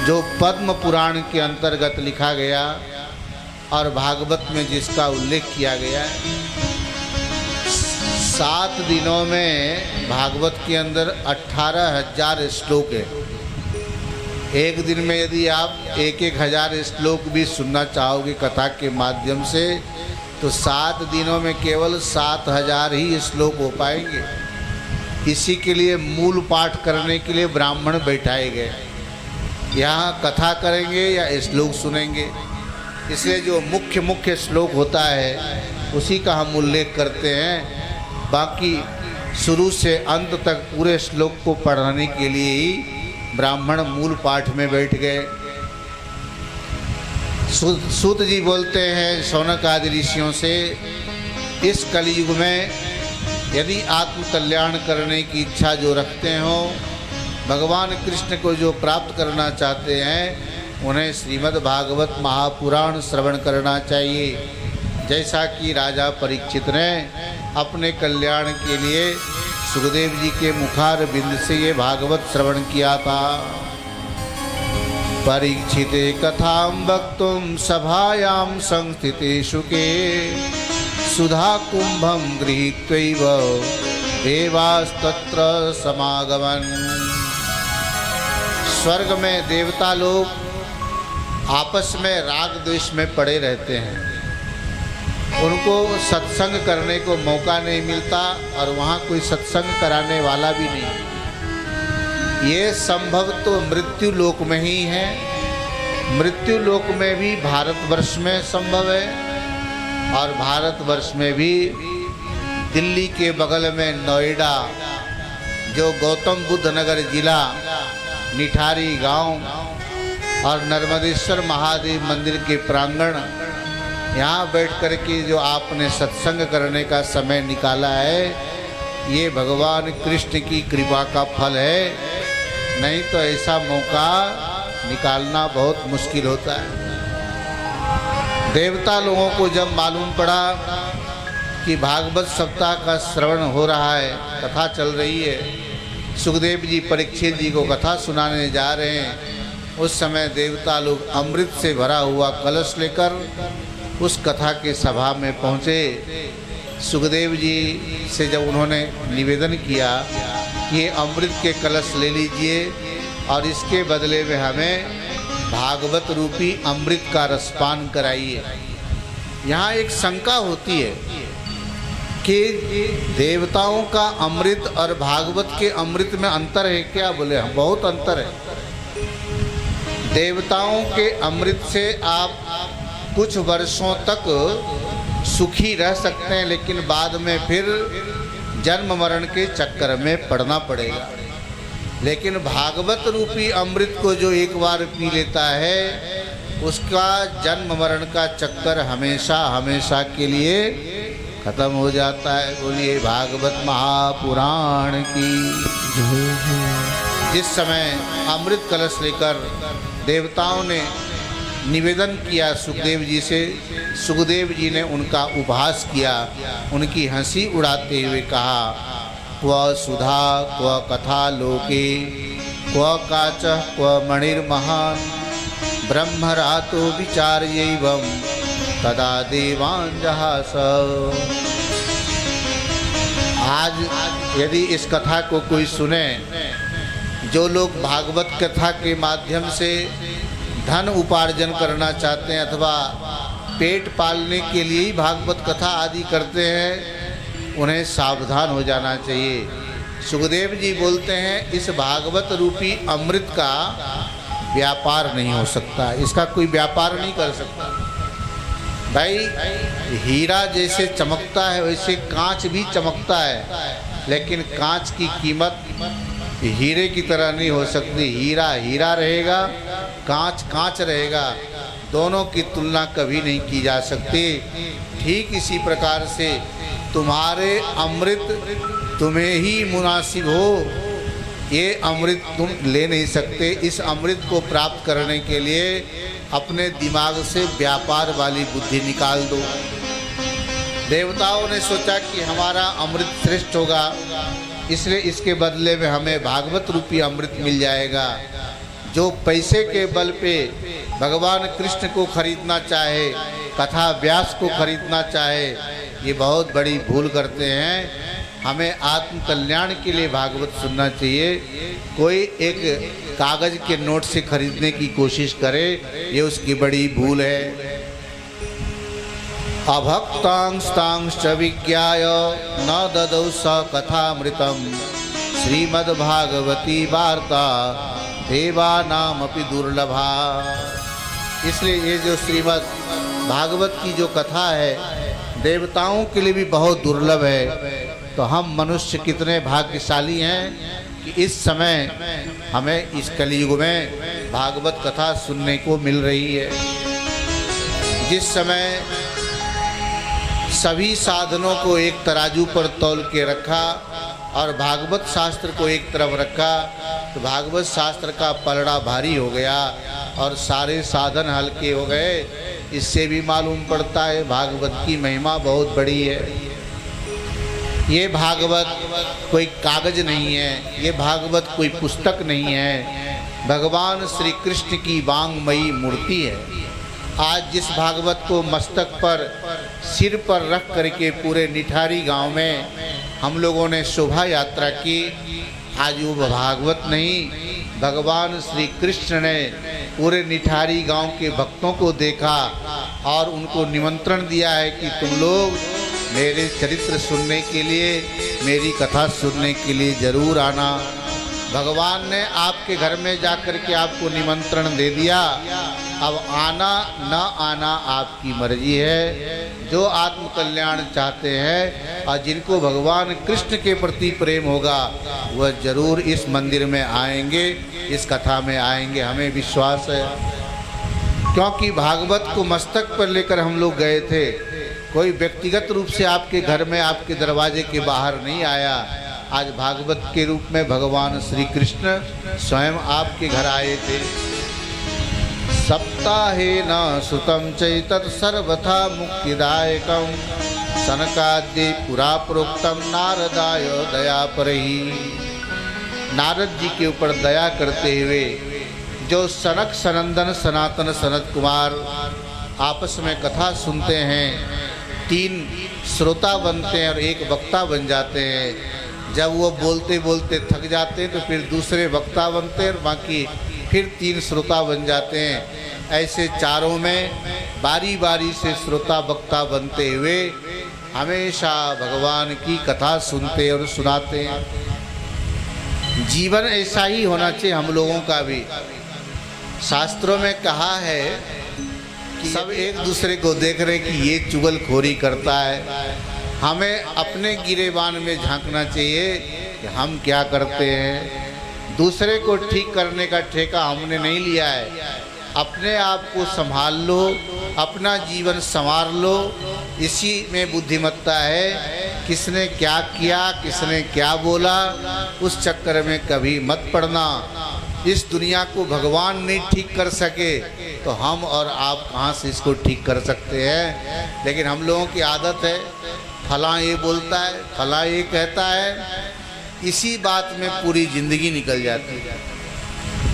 जो पद्म पुराण के अंतर्गत लिखा गया और भागवत में जिसका उल्लेख किया गया है। 7 दिनों में भागवत के अंदर 18,000 श्लोक है। एक दिन में यदि आप 1,000 श्लोक भी सुनना चाहोगे कथा के माध्यम से, तो 7 दिनों में केवल 7,000 ही श्लोक हो पाएंगे। इसी के लिए मूल पाठ करने के लिए ब्राह्मण बैठाए गए, यहाँ कथा करेंगे या श्लोक सुनेंगे। इसलिए जो मुख्य श्लोक होता है उसी का हम उल्लेख करते हैं। बाकी शुरू से अंत तक पूरे श्लोक को पढ़ाने के लिए ही ब्राह्मण मूल पाठ में बैठ गए। सूत जी बोलते हैं शौनक आदि ऋषियों से, इस कलयुग में यदि आत्म कल्याण करने की इच्छा जो रखते हो, भगवान कृष्ण को जो प्राप्त करना चाहते हैं, उन्हें श्रीमद् भागवत महापुराण श्रवण करना चाहिए। जैसा कि राजा परीक्षित ने अपने कल्याण के लिए सुखदेव जी के मुखार बिंद से ये भागवत श्रवण किया था। परीक्षिते कथां वक्तुं सभायां संस्थिते शुके, सुधा कुंभं गृहीत्वैव देवास्तत्र समागमन्। स्वर्ग में देवता लोग आपस में राग द्वेष में पड़े रहते हैं, उनको सत्संग करने को मौका नहीं मिलता और वहाँ कोई सत्संग कराने वाला भी नहीं। ये संभव तो मृत्यु लोक में ही है। मृत्यु लोक में भी भारतवर्ष में संभव है, और भारतवर्ष में भी दिल्ली के बगल में नोएडा, जो गौतम बुद्ध नगर जिला, निठारी गांव और नर्मदेश्वर महादेव मंदिर के प्रांगण, यहाँ बैठ कर के जो आपने सत्संग करने का समय निकाला है, ये भगवान कृष्ण की कृपा का फल है। नहीं तो ऐसा मौका निकालना बहुत मुश्किल होता है। देवता लोगों को जब मालूम पड़ा कि भागवत सप्ताह का श्रवण हो रहा है, कथा चल रही है, सुखदेव जी परीक्षित जी को कथा सुनाने जा रहे हैं, उस समय देवता लोग अमृत से भरा हुआ कलश लेकर उस कथा के सभा में पहुँचे। सुखदेव जी से जब उन्होंने निवेदन किया, ये अमृत के कलश ले लीजिए और इसके बदले में हमें भागवत रूपी अमृत का रसपान कराइए। यहाँ एक शंका होती है कि देवताओं का अमृत और भागवत के अमृत में अंतर है क्या? बोले हाँ, बहुत अंतर है। देवताओं के अमृत से आप कुछ वर्षों तक सुखी रह सकते हैं, लेकिन बाद में फिर जन्म मरण के चक्कर में पड़ना पड़ेगा। लेकिन भागवत रूपी अमृत को जो एक बार पी लेता है, उसका जन्म मरण का चक्कर हमेशा हमेशा के लिए खत्म हो जाता है। बोलिए भागवत महापुराण की। जिस समय अमृत कलश लेकर देवताओं ने निवेदन किया सुखदेव जी से, सुखदेव जी ने उनका उपहास किया, उनकी हंसी उड़ाते हुए कहा, क्व सुधा क्व कथा लोके क्व काच क्व मणिर्महान ब्रह्मरातो विचार्यैवं तदा देवान् जहास। आज यदि इस कथा को कोई सुने, जो लोग भागवत कथा के माध्यम से धन उपार्जन करना चाहते हैं अथवा पेट पालने के लिए ही भागवत कथा आदि करते हैं, उन्हें सावधान हो जाना चाहिए। सुखदेव जी बोलते हैं इस भागवत रूपी अमृत का व्यापार नहीं हो सकता, इसका कोई व्यापार नहीं कर सकता। भाई हीरा जैसे चमकता है वैसे कांच भी चमकता है, लेकिन कांच की कीमत हीरे की तरह नहीं हो सकती। हीरा हीरा रहेगा, कांच कांच रहेगा, दोनों की तुलना कभी नहीं की जा सकती। ठीक इसी प्रकार से तुम्हारे अमृत तुम्हें ही मुनासिब हो, ये अमृत तुम ले नहीं सकते। इस अमृत को प्राप्त करने के लिए अपने दिमाग से व्यापार वाली बुद्धि निकाल दो। देवताओं ने सोचा कि हमारा अमृत श्रेष्ठ होगा, इसलिए इसके बदले में हमें भागवत रूपी अमृत मिल जाएगा। जो पैसे के बल पे भगवान कृष्ण को खरीदना चाहे, कथा व्यास को खरीदना चाहे, ये बहुत बड़ी भूल करते हैं। हमें आत्म कल्याण के लिए भागवत सुनना चाहिए। कोई एक कागज के नोट से खरीदने की कोशिश करे, ये उसकी बड़ी भूल है। अभक्तांस्तांश्च विज्ञाय न ददौ स कथामृतम् श्रीमद्भागवती वार्ता देवानामपि दुर्लभा। इसलिए ये जो श्रीमद् भागवत की जो कथा है देवताओं के लिए भी बहुत दुर्लभ है। तो हम मनुष्य कितने भाग्यशाली हैं कि इस समय हमें इस कलयुग में भागवत कथा सुनने को मिल रही है। जिस समय सभी साधनों को एक तराजू पर तौल के रखा और भागवत शास्त्र को एक तरफ रखा, तो भागवत शास्त्र का पलड़ा भारी हो गया और सारे साधन हल्के हो गए। इससे भी मालूम पड़ता है भागवत की महिमा बहुत बड़ी है। ये भागवत कोई कागज नहीं है, ये भागवत कोई पुस्तक नहीं है, भगवान श्री कृष्ण की वांगमयी मूर्ति है। आज जिस भागवत को मस्तक पर सिर पर रख करके पूरे निठारी गांव में हम लोगों ने शोभा यात्रा की, आज वो भागवत नहीं, भगवान श्री कृष्ण ने पूरे निठारी गांव के भक्तों को देखा और उनको निमंत्रण दिया है कि तुम लोग मेरे चरित्र सुनने के लिए, मेरी कथा सुनने के लिए जरूर आना। भगवान ने आपके घर में जाकर के आपको निमंत्रण दे दिया। अब आना न आना आपकी मर्जी है। जो आत्म कल्याण चाहते हैं और जिनको भगवान कृष्ण के प्रति प्रेम होगा वह जरूर इस मंदिर में आएंगे, इस कथा में आएंगे, हमें विश्वास है। क्योंकि भागवत को मस्तक पर लेकर हम लोग गए थे, कोई व्यक्तिगत रूप से आपके घर में आपके दरवाजे के बाहर नहीं आया। आज भागवत के रूप में भगवान श्री कृष्ण स्वयं आपके घर आए थे। सप्ताहेन सुतं चैतत् सर्वथा मुक्तिदायकं सनकादि पुरा प्रोक्तम नारदाय दयापरहि। नारद जी के ऊपर दया करते हुए जो सनक सनंदन सनातन सनत कुमार आपस में कथा सुनते हैं, 3 श्रोता बनते हैं और एक वक्ता बन जाते हैं। जब वो बोलते बोलते थक जाते हैं तो फिर दूसरे वक्ता बनते हैं और बाकी फिर 3 श्रोता बन जाते हैं। ऐसे चारों में बारी बारी से श्रोता वक्ता बनते हुए हमेशा भगवान की कथा सुनते और सुनाते हैं। जीवन ऐसा ही होना चाहिए हम लोगों का भी। शास्त्रों में कहा है कि सब एक दूसरे को देख रहे कि ये चुगलखोरी करता है। हमें अपने गिरेबान में झांकना चाहिए कि हम क्या करते हैं। दूसरे को ठीक करने का ठेका हमने नहीं लिया है। अपने आप को संभाल लो, अपना जीवन संवार लो, इसी में बुद्धिमत्ता है। किसने क्या किया, किसने क्या बोला, उस चक्कर में कभी मत पड़ना। इस दुनिया को भगवान नहीं ठीक कर सके तो हम और आप कहाँ से इसको ठीक कर सकते हैं। लेकिन हम लोगों की आदत है, फलां ये बोलता है, फलां ये कहता है, इसी बात में पूरी जिंदगी निकल जाती है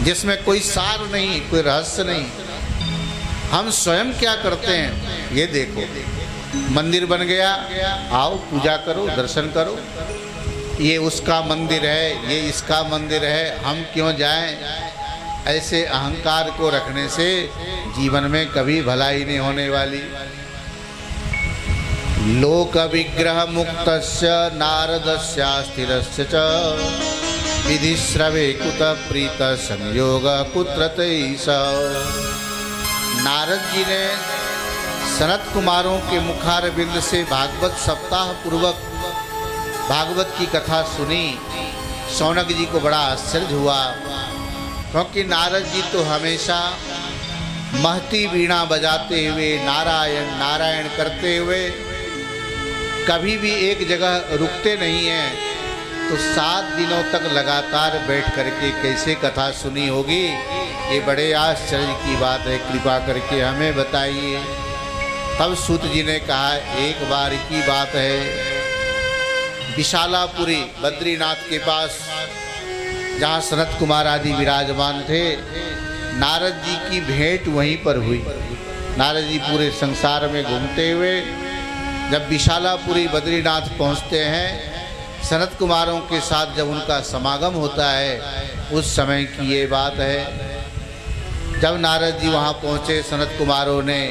जिसमें कोई सार नहीं, कोई रहस्य नहीं। हम स्वयं क्या करते हैं ये देखो। मंदिर बन गया, आओ पूजा करो, दर्शन करो। ये उसका मंदिर है, ये इसका मंदिर है, हम क्यों जाएं। ऐसे अहंकार को रखने से जीवन में कभी भलाई नहीं होने वाली। लोक विग्रह मुक्तस्य नारदस्य स्थिरस्य च विधिश्रवे कुत प्रीत संयोग कुत्र तैष। नारद जी ने सनत कुमारों के मुखारबिंद से भागवत सप्ताह पूर्वक भागवत की कथा सुनी। शौनक जी को बड़ा आश्चर्य हुआ, क्योंकि नारद जी तो हमेशा महती वीणा बजाते हुए नारायण नारायण करते हुए कभी भी एक जगह रुकते नहीं हैं। तो 7 दिनों तक लगातार बैठ करके कैसे कथा सुनी होगी, ये बड़े आश्चर्य की बात है। कृपा करके हमें बताइए। तब सूत जी ने कहा, एक बार की बात है, विशालापुरी बद्रीनाथ के पास जहाँ सनत कुमार आदि विराजमान थे, नारद जी की भेंट वहीं पर हुई। नारद जी पूरे संसार में घूमते हुए जब विशालापुरी बद्रीनाथ पहुँचते हैं, सनत कुमारों के साथ जब उनका समागम होता है, उस समय की ये बात है। जब नारद जी वहाँ पहुँचे, सनत कुमारों ने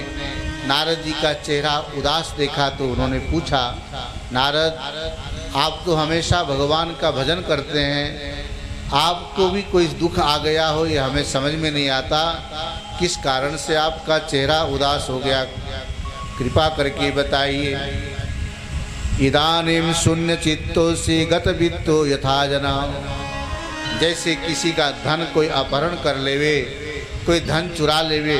नारद जी का चेहरा उदास देखा तो उन्होंने पूछा, नारद आप तो हमेशा भगवान का भजन करते हैं, आपको भी कोई दुख आ गया हो, ये हमें समझ में नहीं आता, किस कारण से आपका चेहरा उदास हो गया, कृपा करके बताइए। इदानीम शून्य चित्तो से गत वित्तो यथा जना, जैसे किसी का धन कोई अपहरण कर लेवे, कोई धन चुरा लेवे,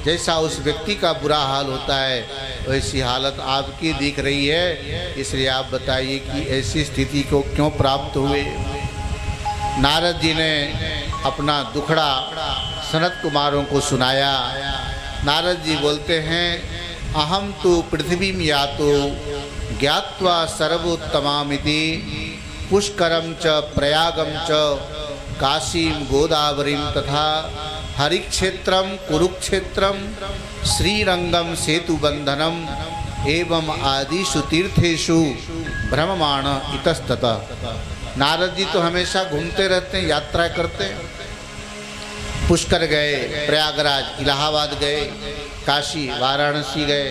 जैसा उस व्यक्ति का बुरा हाल होता है, वैसी हालत आपकी दिख रही है, इसलिए आप बताइए कि ऐसी स्थिति को क्यों प्राप्त हुए। नारद जी ने अपना दुखड़ा सनत कुमारों को सुनाया। नारद जी बोलते हैं, अहम तो पृथ्वी में यातो ज्ञात्वा सर्वोत्तमामिति पुष्करम च प्रयागम च काशीम गोदावरीम तथा हरिक्षेत्रम कुरुक्षेत्रम श्रीरंगम सेतुबंधनम एवं आदिषु तीर्थेषु भ्रममाण इतस्ततः। नारद जी तो हमेशा घूमते रहते हैं, यात्रा करते हैं। पुष्कर गए, प्रयागराज इलाहाबाद गए, काशी वाराणसी गए,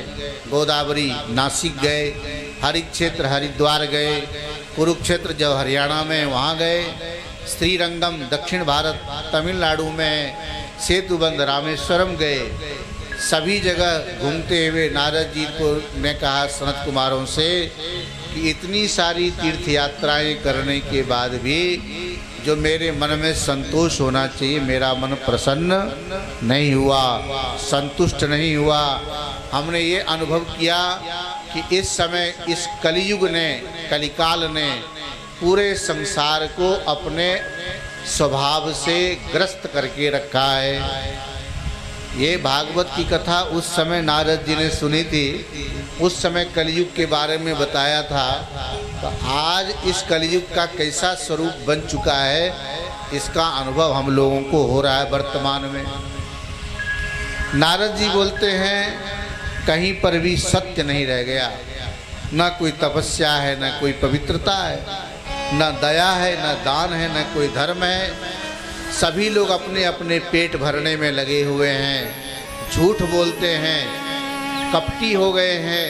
गोदावरी नासिक गए, हरिक्षेत्र हरिद्वार गए, कुरुक्षेत्र जो हरियाणा में वहाँ गए, श्रीरंगम दक्षिण भारत तमिलनाडु में, सेतुबंध रामेश्वरम गए। सभी जगह घूमते हुए नारद जी को ने कहा सनत कुमारों से कि इतनी सारी तीर्थ यात्राएं करने के बाद भी जो मेरे मन में संतोष होना चाहिए, मेरा मन प्रसन्न नहीं हुआ, संतुष्ट नहीं हुआ। हमने ये अनुभव किया कि इस समय इस कलियुग ने, कलिकाल ने पूरे संसार को अपने स्वभाव से ग्रस्त करके रखा है। ये भागवत की कथा उस समय नारद जी ने सुनी थी, उस समय कलियुग के बारे में बताया था। तो आज इस कलियुग का कैसा स्वरूप बन चुका है, इसका अनुभव हम लोगों को हो रहा है वर्तमान में। नारद जी बोलते हैं, कहीं पर भी सत्य नहीं रह गया, न कोई तपस्या है, न कोई पवित्रता है, न दया है, न दान है, न कोई धर्म है। सभी लोग अपने अपने पेट भरने में लगे हुए हैं, झूठ बोलते हैं, कपटी हो गए हैं,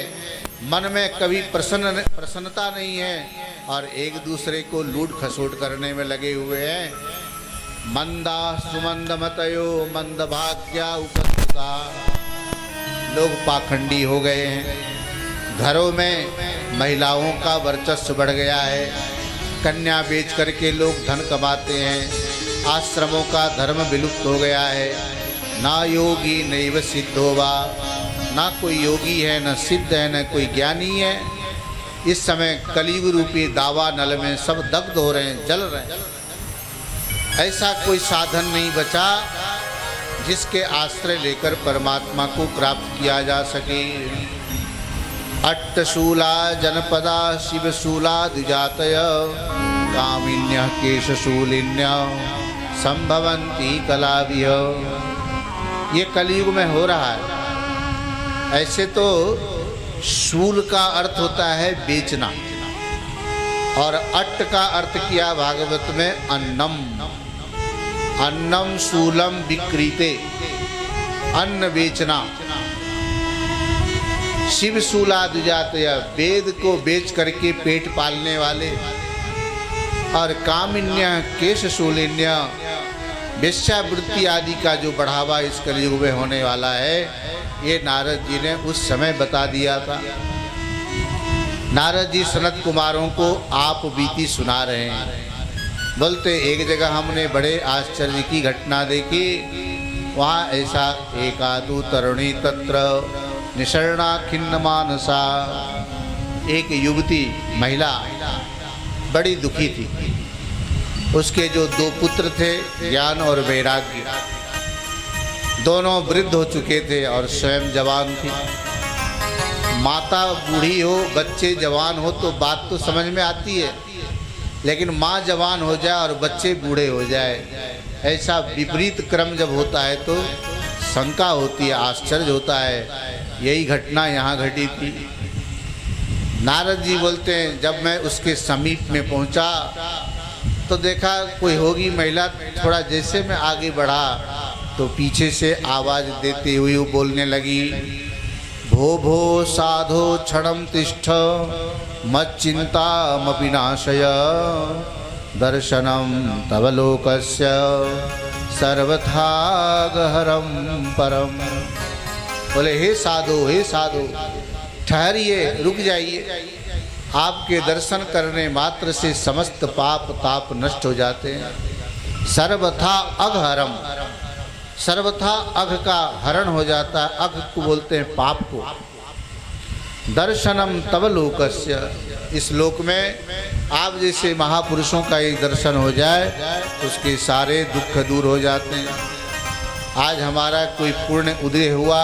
मन में कभी प्रसन्नता नहीं है और एक दूसरे को लूट खसोट करने में लगे हुए हैं। मंदा सुमंद मतयो मंद भाग्या उपस्थिता, लोग पाखंडी हो गए हैं। घरों में महिलाओं का वर्चस्व बढ़ गया है, कन्या बेच करके लोग धन कमाते हैं। आश्रमों का धर्म विलुप्त हो गया है। ना योगी नैव सिद्धो वा, ना कोई योगी है, न सिद्ध है, न कोई ज्ञानी है। इस समय कलियुग रूपी दावा नल में सब दग्ध हो रहे हैं, जल रहे हैं। ऐसा कोई साधन नहीं बचा जिसके आश्रय लेकर परमात्मा को प्राप्त किया जा सके। अट्टशूला जनपदा शिवशूला द्विजातय कामिन्यः केशशूलिन्यः संभवन्ति कलाभिः। ये कलियुग में हो रहा है। ऐसे तो शूल का अर्थ होता है बेचना, और अट्ट का अर्थ किया भागवत में अन्नम। अन्नम शूलम विक्रीते, अन्न बेचना। शिव शूला द्विजातय, वेद को बेच करके पेट पालने वाले। और कामिन्य केश शूलिन्य, वेश्यावृत्ति आदि का जो बढ़ावा इस कलयुग में होने वाला है, ये नारद जी ने उस समय बता दिया था। नारद जी सनत कुमारों को आप बीती सुना रहे हैं। बोलते एक जगह हमने बड़े आश्चर्य की घटना देखी। वहाँ ऐसा एकादु तरुणी तत्र निशरणा खिन्न मानसा, एक युवती महिला बड़ी दुखी थी। उसके जो दो पुत्र थे, ज्ञान और वैराग्य, दोनों वृद्ध हो चुके थे और स्वयं जवान थी। माता बूढ़ी हो, बच्चे जवान हो तो बात तो समझ में आती है, लेकिन माँ जवान हो जाए और बच्चे बूढ़े हो जाए, ऐसा विपरीत क्रम जब होता है तो शंका होती है, आश्चर्य होता है। यही घटना यहाँ घटी थी। नारद जी बोलते हैं, जब मैं उसके समीप में पहुँचा तो देखा कोई होगी महिला। थोड़ा जैसे मैं आगे बढ़ा तो पीछे से आवाज़ देते हुए वो बोलने लगी, भो भो साधो क्षणम तिष्ठ मच्चिंतामपि नाशय दर्शनम तव लोकस्य सर्वथा गहरम परम। बोले हे साधु ठहरिए, रुक जाइए। आपके दर्शन करने मात्र से समस्त पाप ताप नष्ट हो जाते हैं। सर्वथा अघहरम, सर्वथा अघ का हरण हो जाता है। अघ को बोलते हैं पाप को। दर्शनम तव लोकस्य, इस लोक में आप जैसे महापुरुषों का एक दर्शन हो जाए तो उसके सारे दुख दूर हो जाते हैं। आज हमारा कोई पुण्य उदय हुआ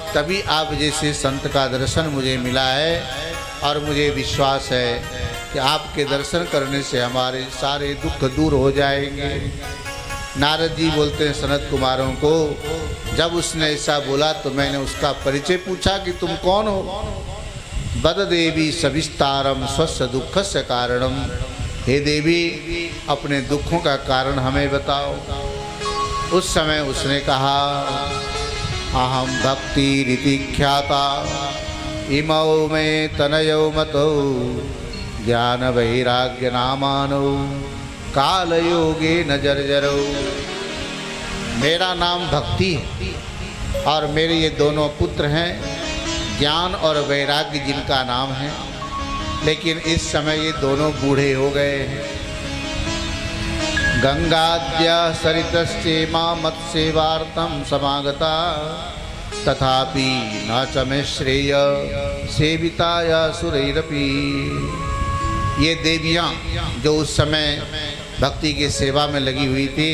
तभी आप जैसे संत का दर्शन मुझे मिला है, और मुझे विश्वास है कि आपके दर्शन करने से हमारे सारे दुख दूर हो जाएंगे। नारद जी बोलते हैं सनत कुमारों को, जब उसने ऐसा बोला तो मैंने उसका परिचय पूछा कि तुम कौन हो। बद देवी सविस्तारम स्वस्य दुखस्य कारणम, हे देवी अपने दुखों का कारण हमें बताओ। उस समय उसने कहा, अहम भक्ति रीति ख्याता इमौ में तनयो मतो ज्ञान वैराग्य नामानो काल योगे न जर्जरो। मेरा नाम भक्ति है और मेरे ये दोनों पुत्र हैं, ज्ञान और वैराग्य जिनका नाम है, लेकिन इस समय ये दोनों बूढ़े हो गए हैं। गंगाद्या सरितश्चेमा मत्सेवार्थम समागता तथापि न च मे श्रेय सेविताया सुरैरपि। ये देवियाँ जो उस समय भक्ति की सेवा में लगी हुई थी,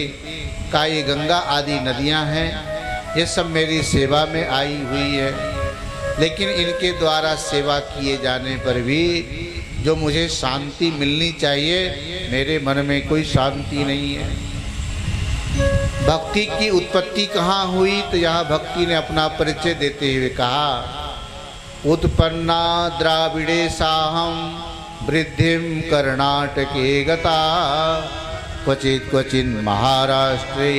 का ये गंगा आदि नदियाँ हैं, ये सब मेरी सेवा में आई हुई है, लेकिन इनके द्वारा सेवा किए जाने पर भी जो मुझे शांति मिलनी चाहिए, मेरे मन में कोई शांति नहीं है। भक्ति की उत्पत्ति कहाँ हुई? तो यहाँ भक्ति ने अपना परिचय देते हुए कहा, उत्पन्ना द्राविड़े साहम वृद्धिम कर्नाटके गता क्वचित क्वचिन महाराष्ट्रे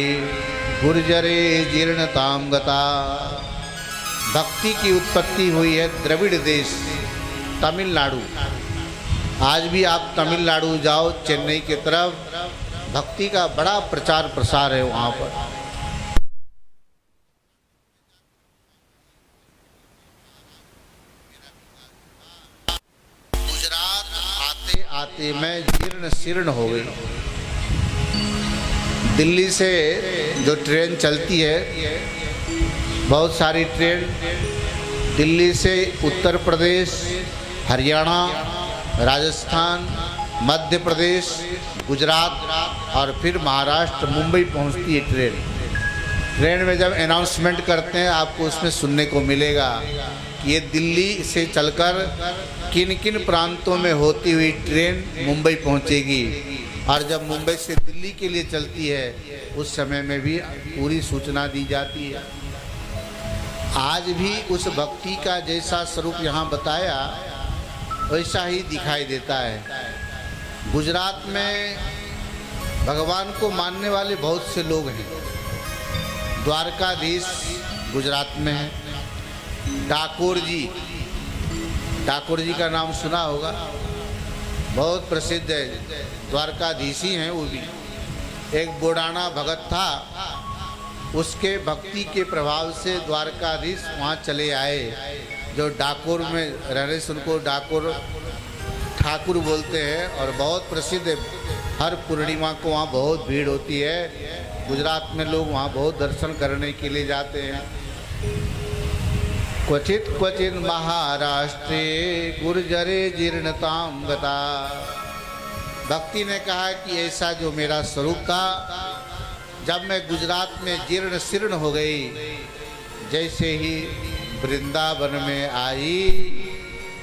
गुर्जरे जीर्णताम गता। भक्ति की उत्पत्ति हुई है द्रविड़ देश, तमिलनाडु। आज भी आप तमिलनाडु जाओ, चेन्नई की तरफ, भक्ति का बड़ा प्रचार प्रसार है वहाँ पर। गुजरात आते आते मैं जीर्ण शीर्ण हो गई। दिल्ली से जो ट्रेन चलती है, बहुत सारी ट्रेन दिल्ली से उत्तर प्रदेश, हरियाणा, राजस्थान, मध्य प्रदेश, गुजरात और फिर महाराष्ट्र, मुंबई पहुंचती है ट्रेन। ट्रेन में जब अनाउंसमेंट करते हैं, आपको उसमें सुनने को मिलेगा कि ये दिल्ली से चलकर किन किन प्रांतों में होती हुई ट्रेन मुंबई पहुंचेगी, और जब मुंबई से दिल्ली के लिए चलती है उस समय में भी पूरी सूचना दी जाती है। आज भी उस भक्ति का जैसा स्वरूप यहाँ बताया वैसा ही दिखाई देता है। गुजरात में भगवान को मानने वाले बहुत से लोग हैं। द्वारकाधीश गुजरात में है। डाकोर जी का नाम सुना होगा, बहुत प्रसिद्ध है, द्वारकाधीशी हैं वो भी। एक बोडाना भगत था, उसके भक्ति के प्रभाव से द्वारकाधीश वहाँ चले आए। जो डाकोर में रहने से उनको डाकोर ठाकुर बोलते हैं, और बहुत प्रसिद्ध है। हर पूर्णिमा को वहाँ बहुत भीड़ होती है। गुजरात में लोग वहाँ बहुत दर्शन करने के लिए जाते हैं। क्वचित क्वचित महाराष्ट्रे गुर्जरे जीर्णताम गता। भक्ति ने कहा कि ऐसा जो मेरा स्वरूप था, जब मैं गुजरात में जीर्ण शीर्ण हो गई, जैसे ही वृंदावन में आई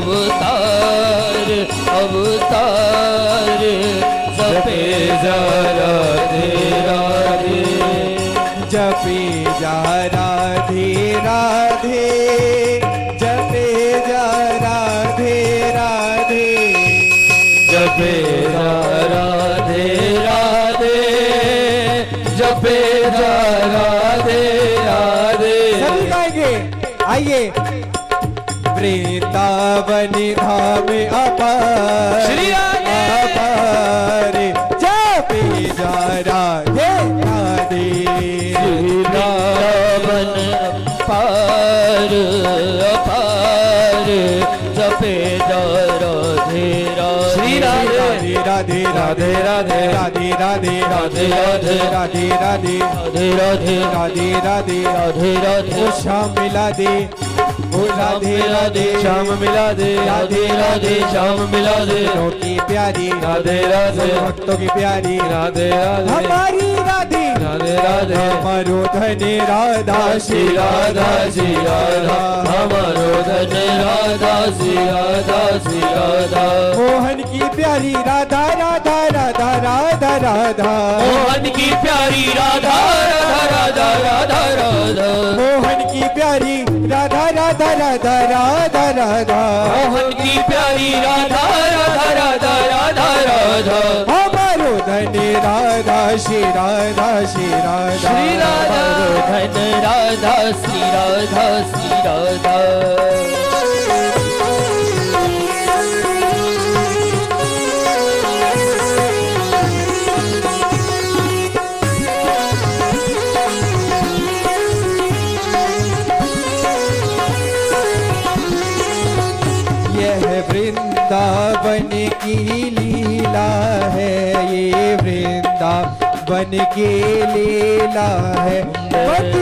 अवतार अवतार जपे जा राधे राधे जपे जा राधे राधे जपे जा राधे राधे जपे जा राधे राधे जपे जा राधे राधे सभी गाएंगे आइए वृंदावन धाम अपार श्री अपार जपे जा राधे राधे वृंदावन अपार अपार जपे जा राधे श्री राधे राधे राधे राधे राधे राधे राधे राधे राधे राधे राधे राधे राधे राधे राधे ओ श्याम मिला दे ओ राधे राधे श्याम मिला दे राधे राधे श्याम मिला दे की प्यारी राधे राधे भक्तों की प्यारी राधे राधे हमारी राधे राधे राधे हमारो धन राधा श्री राधा श्री राधा हमारो धन राधा श्री राधा श्री राधा मोहन की प्यारी राधा राधा राधा राधा राधा मोहन की प्यारी राधा राधा राधा राधा राधा मोहन की प्यारी राधा राधा राधा राधा राधा मोहन की प्यारी राधा राधा राधा राधा राधा हमारो धन राधा श्री राधा श्री राधा श्री राधा धन राधा श्री राधा श्री राधा वृंदावन की लीला है ये वृंदावन की लीला है मत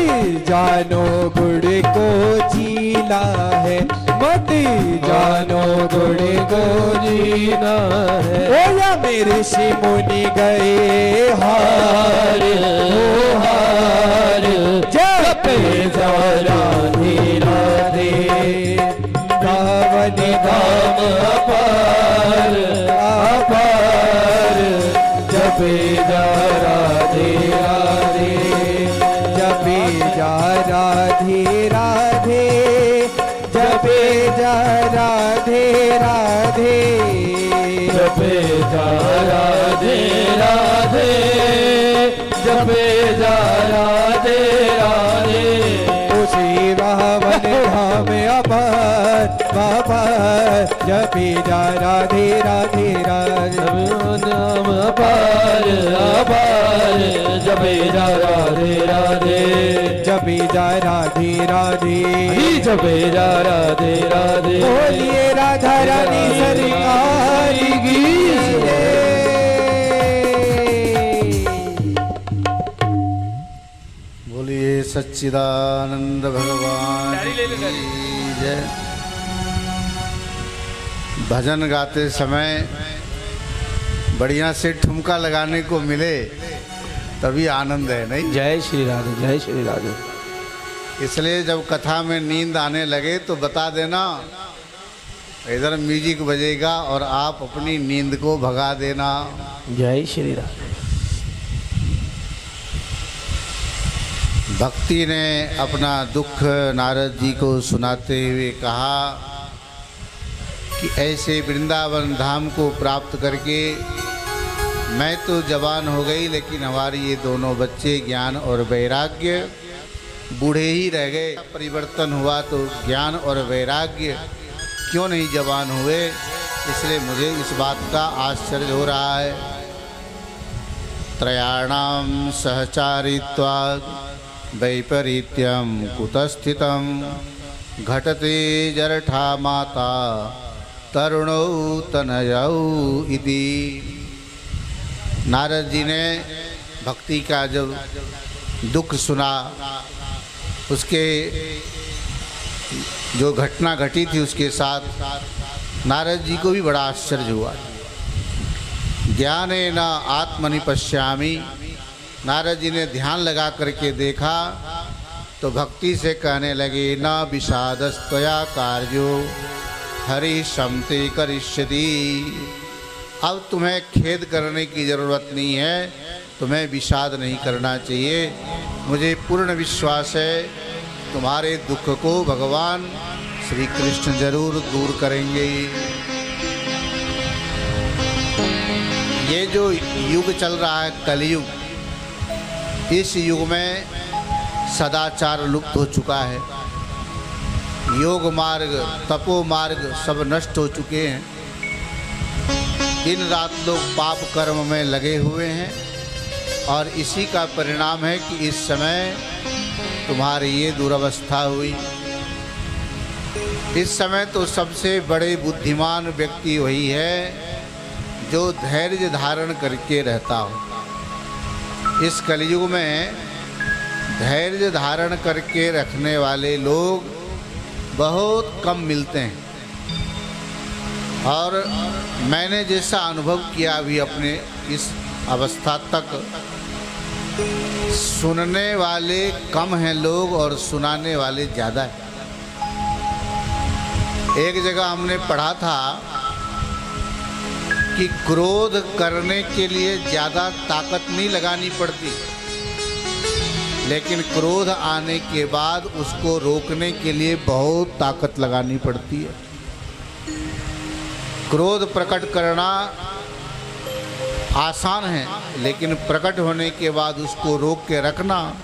जानो गुड़ को जीना है मत जानो गुड़ को जीना है ओ या मेरे ऋषि मुनि गए हार ओ हार जपे जा राधे राधे गावन धाम अपार अपार जपे जा राधे राधे जपे जा राधे राधे जपे जा राधे राधे जपे जा राधे राधे जपे जा राधे राधे उसी रावण धाम अपार अपार जपे जा राधे राधे राधे नाम अपार अपार जपे जा राधे राधे जपे जा राधे राधे जपे जा राधे राधे बोलिए राधा रानी सरकार की बोलिए सच्चिदानंद भगवान की जय। भजन गाते समय बढ़िया से ठुमका लगाने को मिले तभी आनंद है, नहीं? जय श्री राधे जय श्री राधे। इसलिए जब कथा में नींद आने लगे तो बता देना, इधर म्यूजिक बजेगा और आप अपनी नींद को भगा देना। जय श्री राधे। भक्ति ने अपना दुख नारद जी को सुनाते हुए कहा कि ऐसे वृंदावन धाम को प्राप्त करके मैं तो जवान हो गई, लेकिन हमारी ये दोनों बच्चे ज्ञान और वैराग्य बूढ़े ही रह गए। परिवर्तन हुआ तो ज्ञान और वैराग्य क्यों नहीं जवान हुए? इसलिए मुझे इस बात का आश्चर्य हो रहा है। त्रयाणाम सहचारित्वात् वैपरीत्यम कुतस्थितम घटते जरठा माता तरुणौ तनयौ इति। नारद जी ने भक्ति का जब दुख सुना, उसके जो घटना घटी थी उसके साथ नारद जी को भी बड़ा आश्चर्य हुआ। ज्ञानेन आत्मनि पश्यामि, नारद जी ने ध्यान लगा करके देखा तो भक्ति से कहने लगे न विषादस्तया कार्यो हरिशं ते करिष्यति। अब तुम्हें खेद करने की ज़रूरत नहीं है, तुम्हें विषाद नहीं करना चाहिए। मुझे पूर्ण विश्वास है तुम्हारे दुख को भगवान श्री कृष्ण जरूर दूर करेंगे। ये जो युग चल रहा है कलयुग, इस युग में सदाचार लुप्त हो चुका है। योग मार्ग, तपो मार्ग सब नष्ट हो चुके हैं। दिन रात लोग पाप कर्म में लगे हुए हैं और इसी का परिणाम है कि इस समय तुम्हारी ये दुर्अवस्था हुई। इस समय तो सबसे बड़े बुद्धिमान व्यक्ति वही है जो धैर्य धारण करके रहता हो। इस कलयुग में धैर्य धारण करके रखने वाले लोग बहुत कम मिलते हैं। और मैंने जैसा अनुभव किया अभी अपने इस अवस्था तक, सुनने वाले कम हैं लोग और सुनाने वाले ज़्यादा हैं। एक जगह हमने पढ़ा था कि क्रोध करने के लिए ज़्यादा ताकत नहीं लगानी पड़ती, लेकिन क्रोध आने के बाद उसको रोकने के लिए बहुत ताकत लगानी पड़ती है। क्रोध प्रकट करना आसान है, लेकिन प्रकट होने के बाद उसको रोक के रखना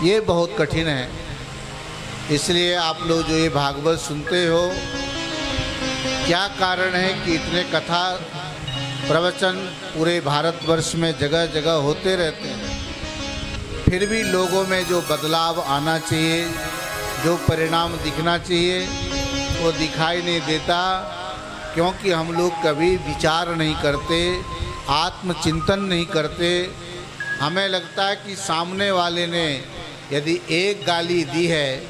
ये बहुत कठिन है। इसलिए आप लोग जो ये भागवत सुनते हो, क्या कारण है कि इतने कथा प्रवचन पूरे भारतवर्ष में जगह जगह होते रहते हैं, फिर भी लोगों में जो बदलाव आना चाहिए, जो परिणाम दिखना चाहिए, वो दिखाई नहीं देता। क्योंकि हम लोग कभी विचार नहीं करते, आत्मचिंतन नहीं करते। हमें लगता है कि सामने वाले ने यदि एक गाली दी है,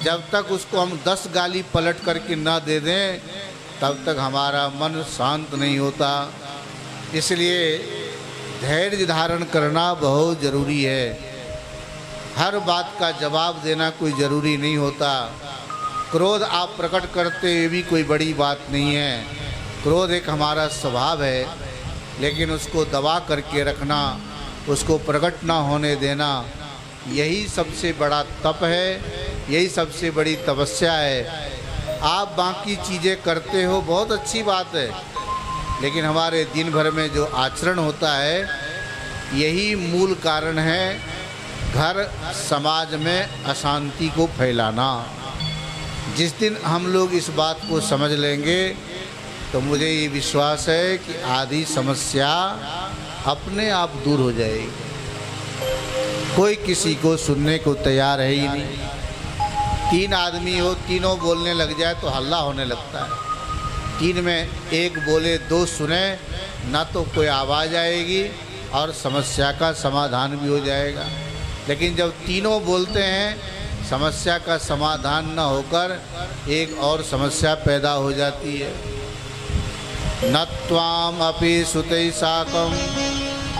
जब तक उसको हम 10 गाली पलट करके न दे दें, तब तक हमारा मन शांत नहीं होता। इसलिए धैर्य धारण करना बहुत ज़रूरी है। हर बात का जवाब देना कोई ज़रूरी नहीं होता। क्रोध आप प्रकट करते हुए भी कोई बड़ी बात नहीं है। क्रोध एक हमारा स्वभाव है, लेकिन उसको दबा करके रखना, उसको प्रकट ना होने देना, यही सबसे बड़ा तप है, यही सबसे बड़ी तपस्या है। आप बाकी चीज़ें करते हो, बहुत अच्छी बात है, लेकिन हमारे दिन भर में जो आचरण होता है, यही मूल कारण है घर समाज में अशांति को फैलाना। जिस दिन हम लोग इस बात को समझ लेंगे, तो मुझे ये विश्वास है कि आधी समस्या अपने आप दूर हो जाएगी। कोई किसी को सुनने को तैयार है ही नहीं। 3 आदमी हो, तीनों बोलने लग जाए तो हल्ला होने लगता है। 3 में 1 बोले 2 सुने, ना तो कोई आवाज़ आएगी और समस्या का समाधान भी हो जाएगा। लेकिन जब तीनों बोलते हैं, समस्या का समाधान न होकर एक और समस्या पैदा हो जाती है। न त्वाम अपि सुतै साकं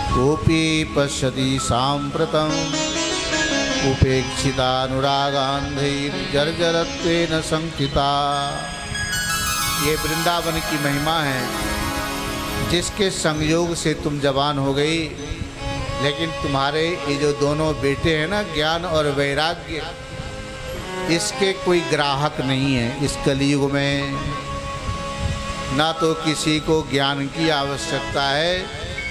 कोपि पश्यति साम्प्रतं उपेक्षितानुरागान्धैर्जर्जरत्वेन संकिता। ये वृंदावन की महिमा है, जिसके संयोग से तुम जवान हो गई, लेकिन तुम्हारे ये जो दोनों बेटे हैं ना, ज्ञान और वैराग्य, इसके कोई ग्राहक नहीं है इस कलयुग में। ना तो किसी को ज्ञान की आवश्यकता है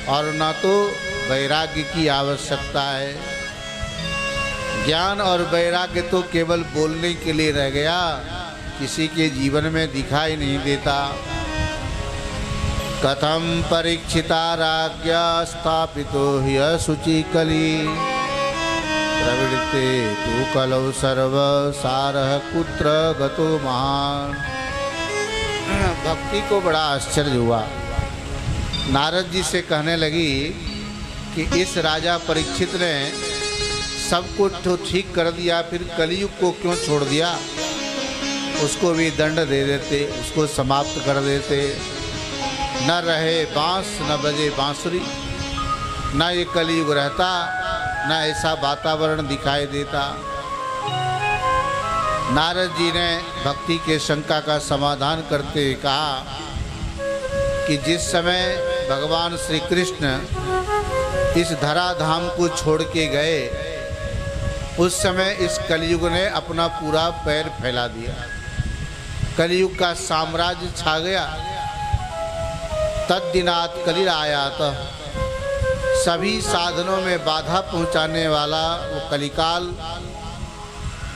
और ना तो वैराग्य की आवश्यकता है। ज्ञान और वैराग्य तो केवल बोलने के लिए रह गया, किसी के जीवन में दिखाई नहीं देता। कथम परीक्षिता राज्ञा स्थापितो ह्य शुचि कली प्रवृत्ते तु कलौ सर्व सारः कुत्र गतो महान। भक्ति को बड़ा आश्चर्य हुआ। नारद जी से कहने लगी कि इस राजा परीक्षित ने सब कुछ तो ठीक कर दिया, फिर कलयुग को क्यों छोड़ दिया? उसको भी दंड दे देते, उसको समाप्त कर देते। न रहे बांस न बजे बांसुरी, न ये कलयुग रहता, न ऐसा वातावरण दिखाई देता। नारद जी ने भक्ति के शंका का समाधान करते हुए कहा कि जिस समय भगवान श्री कृष्ण इस धराधाम को छोड़ के गए, उस समय इस कलयुग ने अपना पूरा पैर फैला दिया। कलयुग का साम्राज्य छा गया। तद्दिनात कलिर आयात, सभी साधनों में बाधा पहुंचाने वाला वो कलिकाल,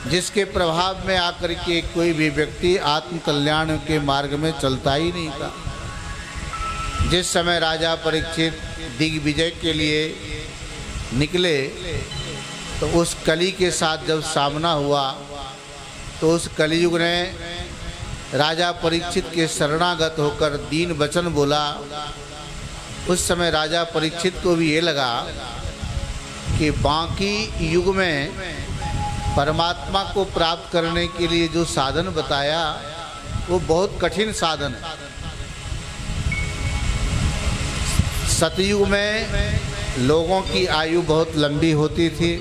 जिसके प्रभाव में आकर के कोई भी व्यक्ति आत्म कल्याण के मार्ग में चलता ही नहीं था। जिस समय राजा परीक्षित दिग्विजय के लिए निकले, तो उस कली के साथ जब सामना हुआ, तो उस कलियुग ने राजा परीक्षित के शरणागत होकर दीन वचन बोला। उस समय राजा परीक्षित को भी ये लगा कि बाकी युग में परमात्मा को प्राप्त करने के लिए जो साधन बताया वो बहुत कठिन साधन है। सतयुग में लोगों की आयु बहुत लंबी होती थी,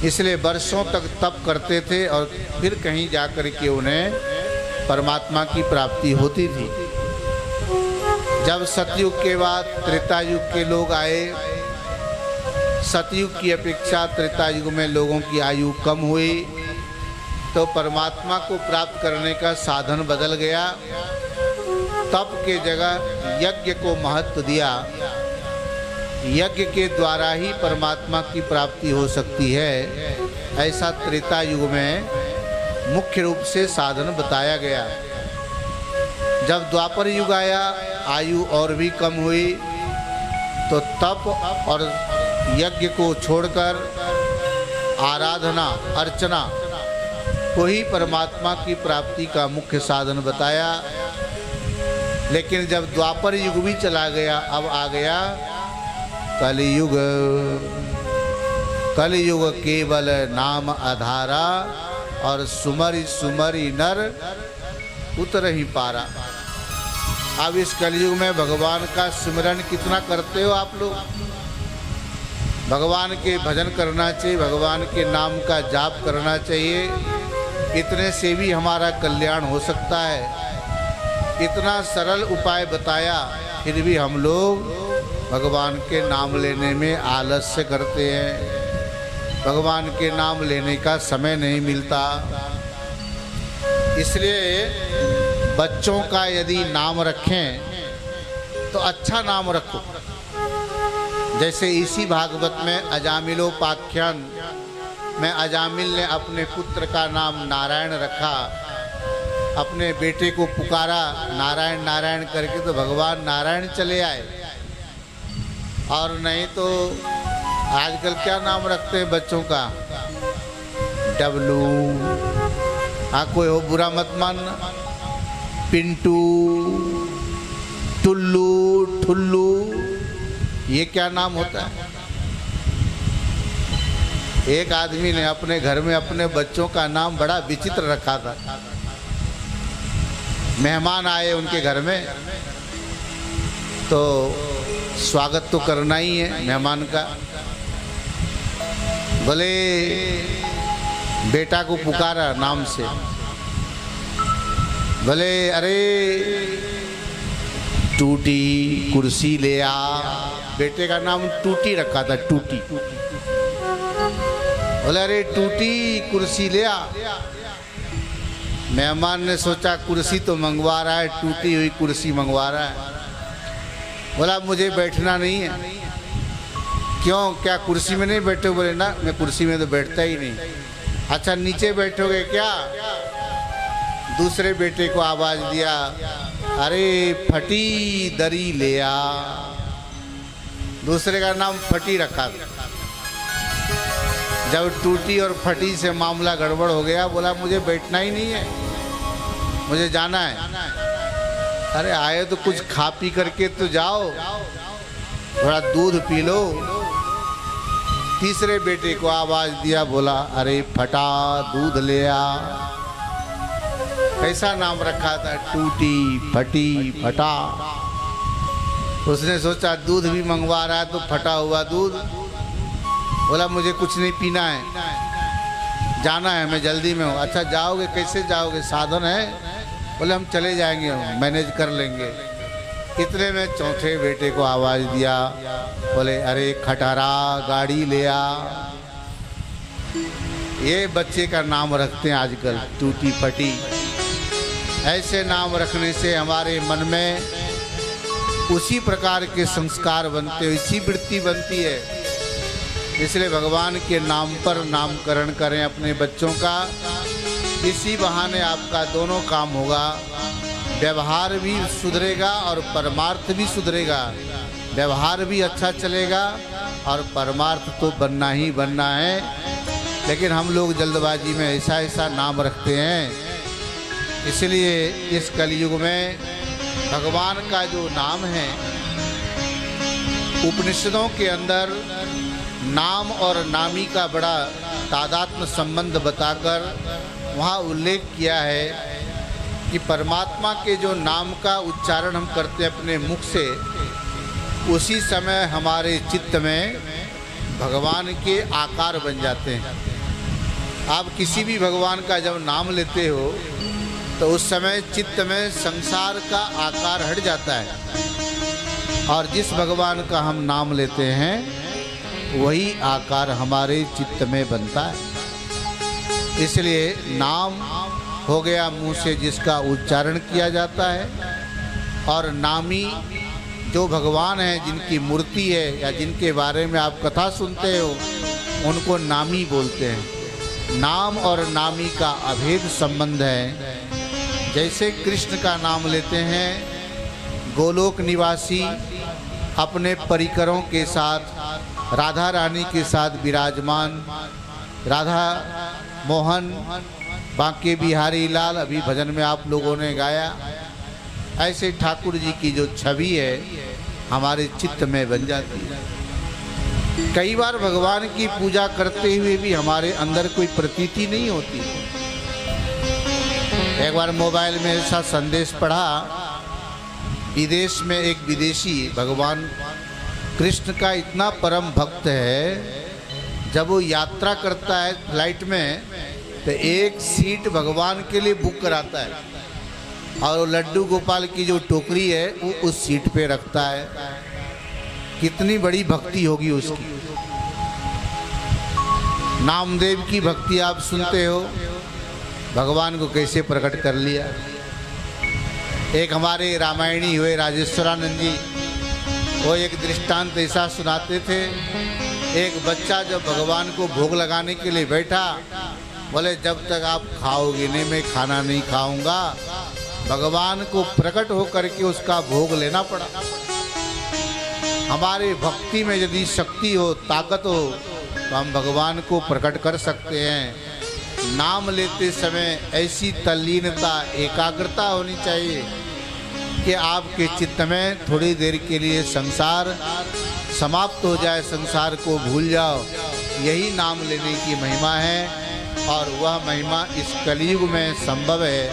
इसलिए वर्षों तक तप करते थे और फिर कहीं जाकर के उन्हें परमात्मा की प्राप्ति होती थी। जब सतयुग के बाद त्रेता युग के लोग आए, सतयुग की अपेक्षा त्रेता युग में लोगों की आयु कम हुई, तो परमात्मा को प्राप्त करने का साधन बदल गया। तप के जगह यज्ञ को महत्व दिया। यज्ञ के द्वारा ही परमात्मा की प्राप्ति हो सकती है, ऐसा त्रेता युग में मुख्य रूप से साधन बताया गया। जब द्वापर युग आया, आयु और भी कम हुई, तो तप और यज्ञ को छोड़कर आराधना अर्चना को ही परमात्मा की प्राप्ति का मुख्य साधन बताया। लेकिन जब द्वापर युग भी चला गया, अब आ गया कलियुग। कलियुग केवल नाम आधारा, और सुमरि सुमरि नर उतर ही पारा। अब इस कलियुग में भगवान का स्मरण कितना करते हो आप लोग? भगवान के भजन करना चाहिए, भगवान के नाम का जाप करना चाहिए। इतने से भी हमारा कल्याण हो सकता है। इतना सरल उपाय बताया, फिर भी हम लोग भगवान के नाम लेने में आलस्य करते हैं। भगवान के नाम लेने का समय नहीं मिलता। इसलिए बच्चों का यदि नाम रखें तो अच्छा नाम रखो। जैसे इसी भागवत में अजामिलोपाख्यान में अजामिल ने अपने पुत्र का नाम नारायण रखा। अपने बेटे को पुकारा नारायण नारायण करके, तो भगवान नारायण चले आए। और नहीं तो आजकल क्या नाम रखते हैं बच्चों का? डब्लू, हाँ कोई हो बुरा मत मानना, पिंटू, टुल्लू, ठुल्लू, ये क्या नाम होता है? एक आदमी ने अपने घर में अपने बच्चों का नाम बड़ा विचित्र रखा था। मेहमान आए उनके घर में, तो स्वागत तो करना ही है मेहमान का। बोले बेटा को पुकारा नाम से, बोले अरे टूटी कुर्सी ले आ। बेटे का नाम टूटी रखा था, टूटी। बोले अरे टूटी कुर्सी ले आ। मेहमान ने सोचा कुर्सी तो मंगवा रहा है, टूटी हुई कुर्सी मंगवा रहा है। बोला मुझे बैठना नहीं है। क्यों, क्या कुर्सी में नहीं बैठे? बोले ना, मैं कुर्सी में तो बैठता ही नहीं। अच्छा नीचे बैठोगे क्या? दूसरे बेटे को आवाज दिया, अरे फटी दरी ले आ। दूसरे का नाम फटी रखा था। जब टूटी और फटी से मामला गड़बड़ हो गया, बोला मुझे बैठना ही नहीं है, मुझे जाना है। अरे आए तो कुछ खा पी करके तो जाओ, थोड़ा दूध पी लो। तीसरे बेटे को आवाज दिया, बोला अरे फटा दूध ले आ। कैसा नाम रखा था? टूटी फटी फटा। उसने सोचा दूध भी मंगवा रहा है तो फटा हुआ दूध। बोला मुझे कुछ नहीं पीना है। जाना है, मैं जल्दी में हूँ। अच्छा जाओगे, कैसे जाओगे, साधन है? बोले हम चले जाएंगे, हम मैनेज कर लेंगे। इतने में चौथे बेटे को आवाज़ दिया, बोले अरे खटारा गाड़ी ले आ। ये बच्चे का नाम रखते हैं आजकल, टूटी फटी। ऐसे नाम रखने से हमारे मन में उसी प्रकार के संस्कार बनते, उसी वृत्ति बनती है। इसलिए भगवान के नाम पर नामकरण करें अपने बच्चों का। इसी बहाने आपका दोनों काम होगा, व्यवहार भी सुधरेगा और परमार्थ भी सुधरेगा। व्यवहार भी अच्छा चलेगा और परमार्थ तो बनना ही बनना है। लेकिन हम लोग जल्दबाजी में ऐसा ऐसा नाम रखते हैं। इसलिए इस कलयुग में भगवान का जो नाम है, उपनिषदों के अंदर नाम और नामी का बड़ा तादात्म्य संबंध बताकर वहाँ उल्लेख किया है कि परमात्मा के जो नाम का उच्चारण हम करते हैं अपने मुख से, उसी समय हमारे चित्त में भगवान के आकार बन जाते हैं। आप किसी भी भगवान का जब नाम लेते हो तो उस समय चित्त में संसार का आकार हट जाता है, और जिस भगवान का हम नाम लेते हैं वही आकार हमारे चित्त में बनता है। इसलिए नाम हो गया मुंह से जिसका उच्चारण किया जाता है, और नामी जो भगवान है, जिनकी मूर्ति है या जिनके बारे में आप कथा सुनते हो, उनको नामी बोलते हैं। नाम और नामी का अभेद संबंध है। जैसे कृष्ण का नाम लेते हैं, गोलोक निवासी अपने परिकरों के साथ राधा रानी के साथ विराजमान, राधा मोहन बांके बिहारी लाल, अभी भजन में आप लोगों ने गाया। ऐसे ठाकुर जी की जो छवि है हमारे चित्त में बन जाती है। कई बार भगवान की पूजा करते हुए भी हमारे अंदर कोई प्रतीति नहीं होती। एक बार मोबाइल में ऐसा संदेश पढ़ा, विदेश में एक विदेशी भगवान कृष्ण का इतना परम भक्त है, जब वो यात्रा करता है फ्लाइट में तो एक सीट भगवान के लिए बुक कराता है, और वो लड्डू गोपाल की जो टोकरी है वो उस सीट पे रखता है। कितनी बड़ी भक्ति होगी उसकी। नामदेव की भक्ति आप सुनते हो, भगवान को कैसे प्रकट कर लिया। एक हमारे रामायणी हुए राजेश्वरानंद जी, वो एक दृष्टांत ऐसा सुनाते थे। एक बच्चा जब भगवान को भोग लगाने के लिए बैठा, बोले जब तक आप खाओगे नहीं मैं खाना नहीं खाऊंगा। भगवान को प्रकट होकर के उसका भोग लेना पड़ा। हमारे भक्ति में यदि शक्ति हो, ताकत हो, तो हम भगवान को प्रकट कर सकते हैं। नाम लेते समय ऐसी तल्लीनता, एकाग्रता होनी चाहिए कि आपके चित्त में थोड़ी देर के लिए संसार समाप्त हो जाए, संसार को भूल जाओ। यही नाम लेने की महिमा है, और वह महिमा इस कलयुग में संभव है।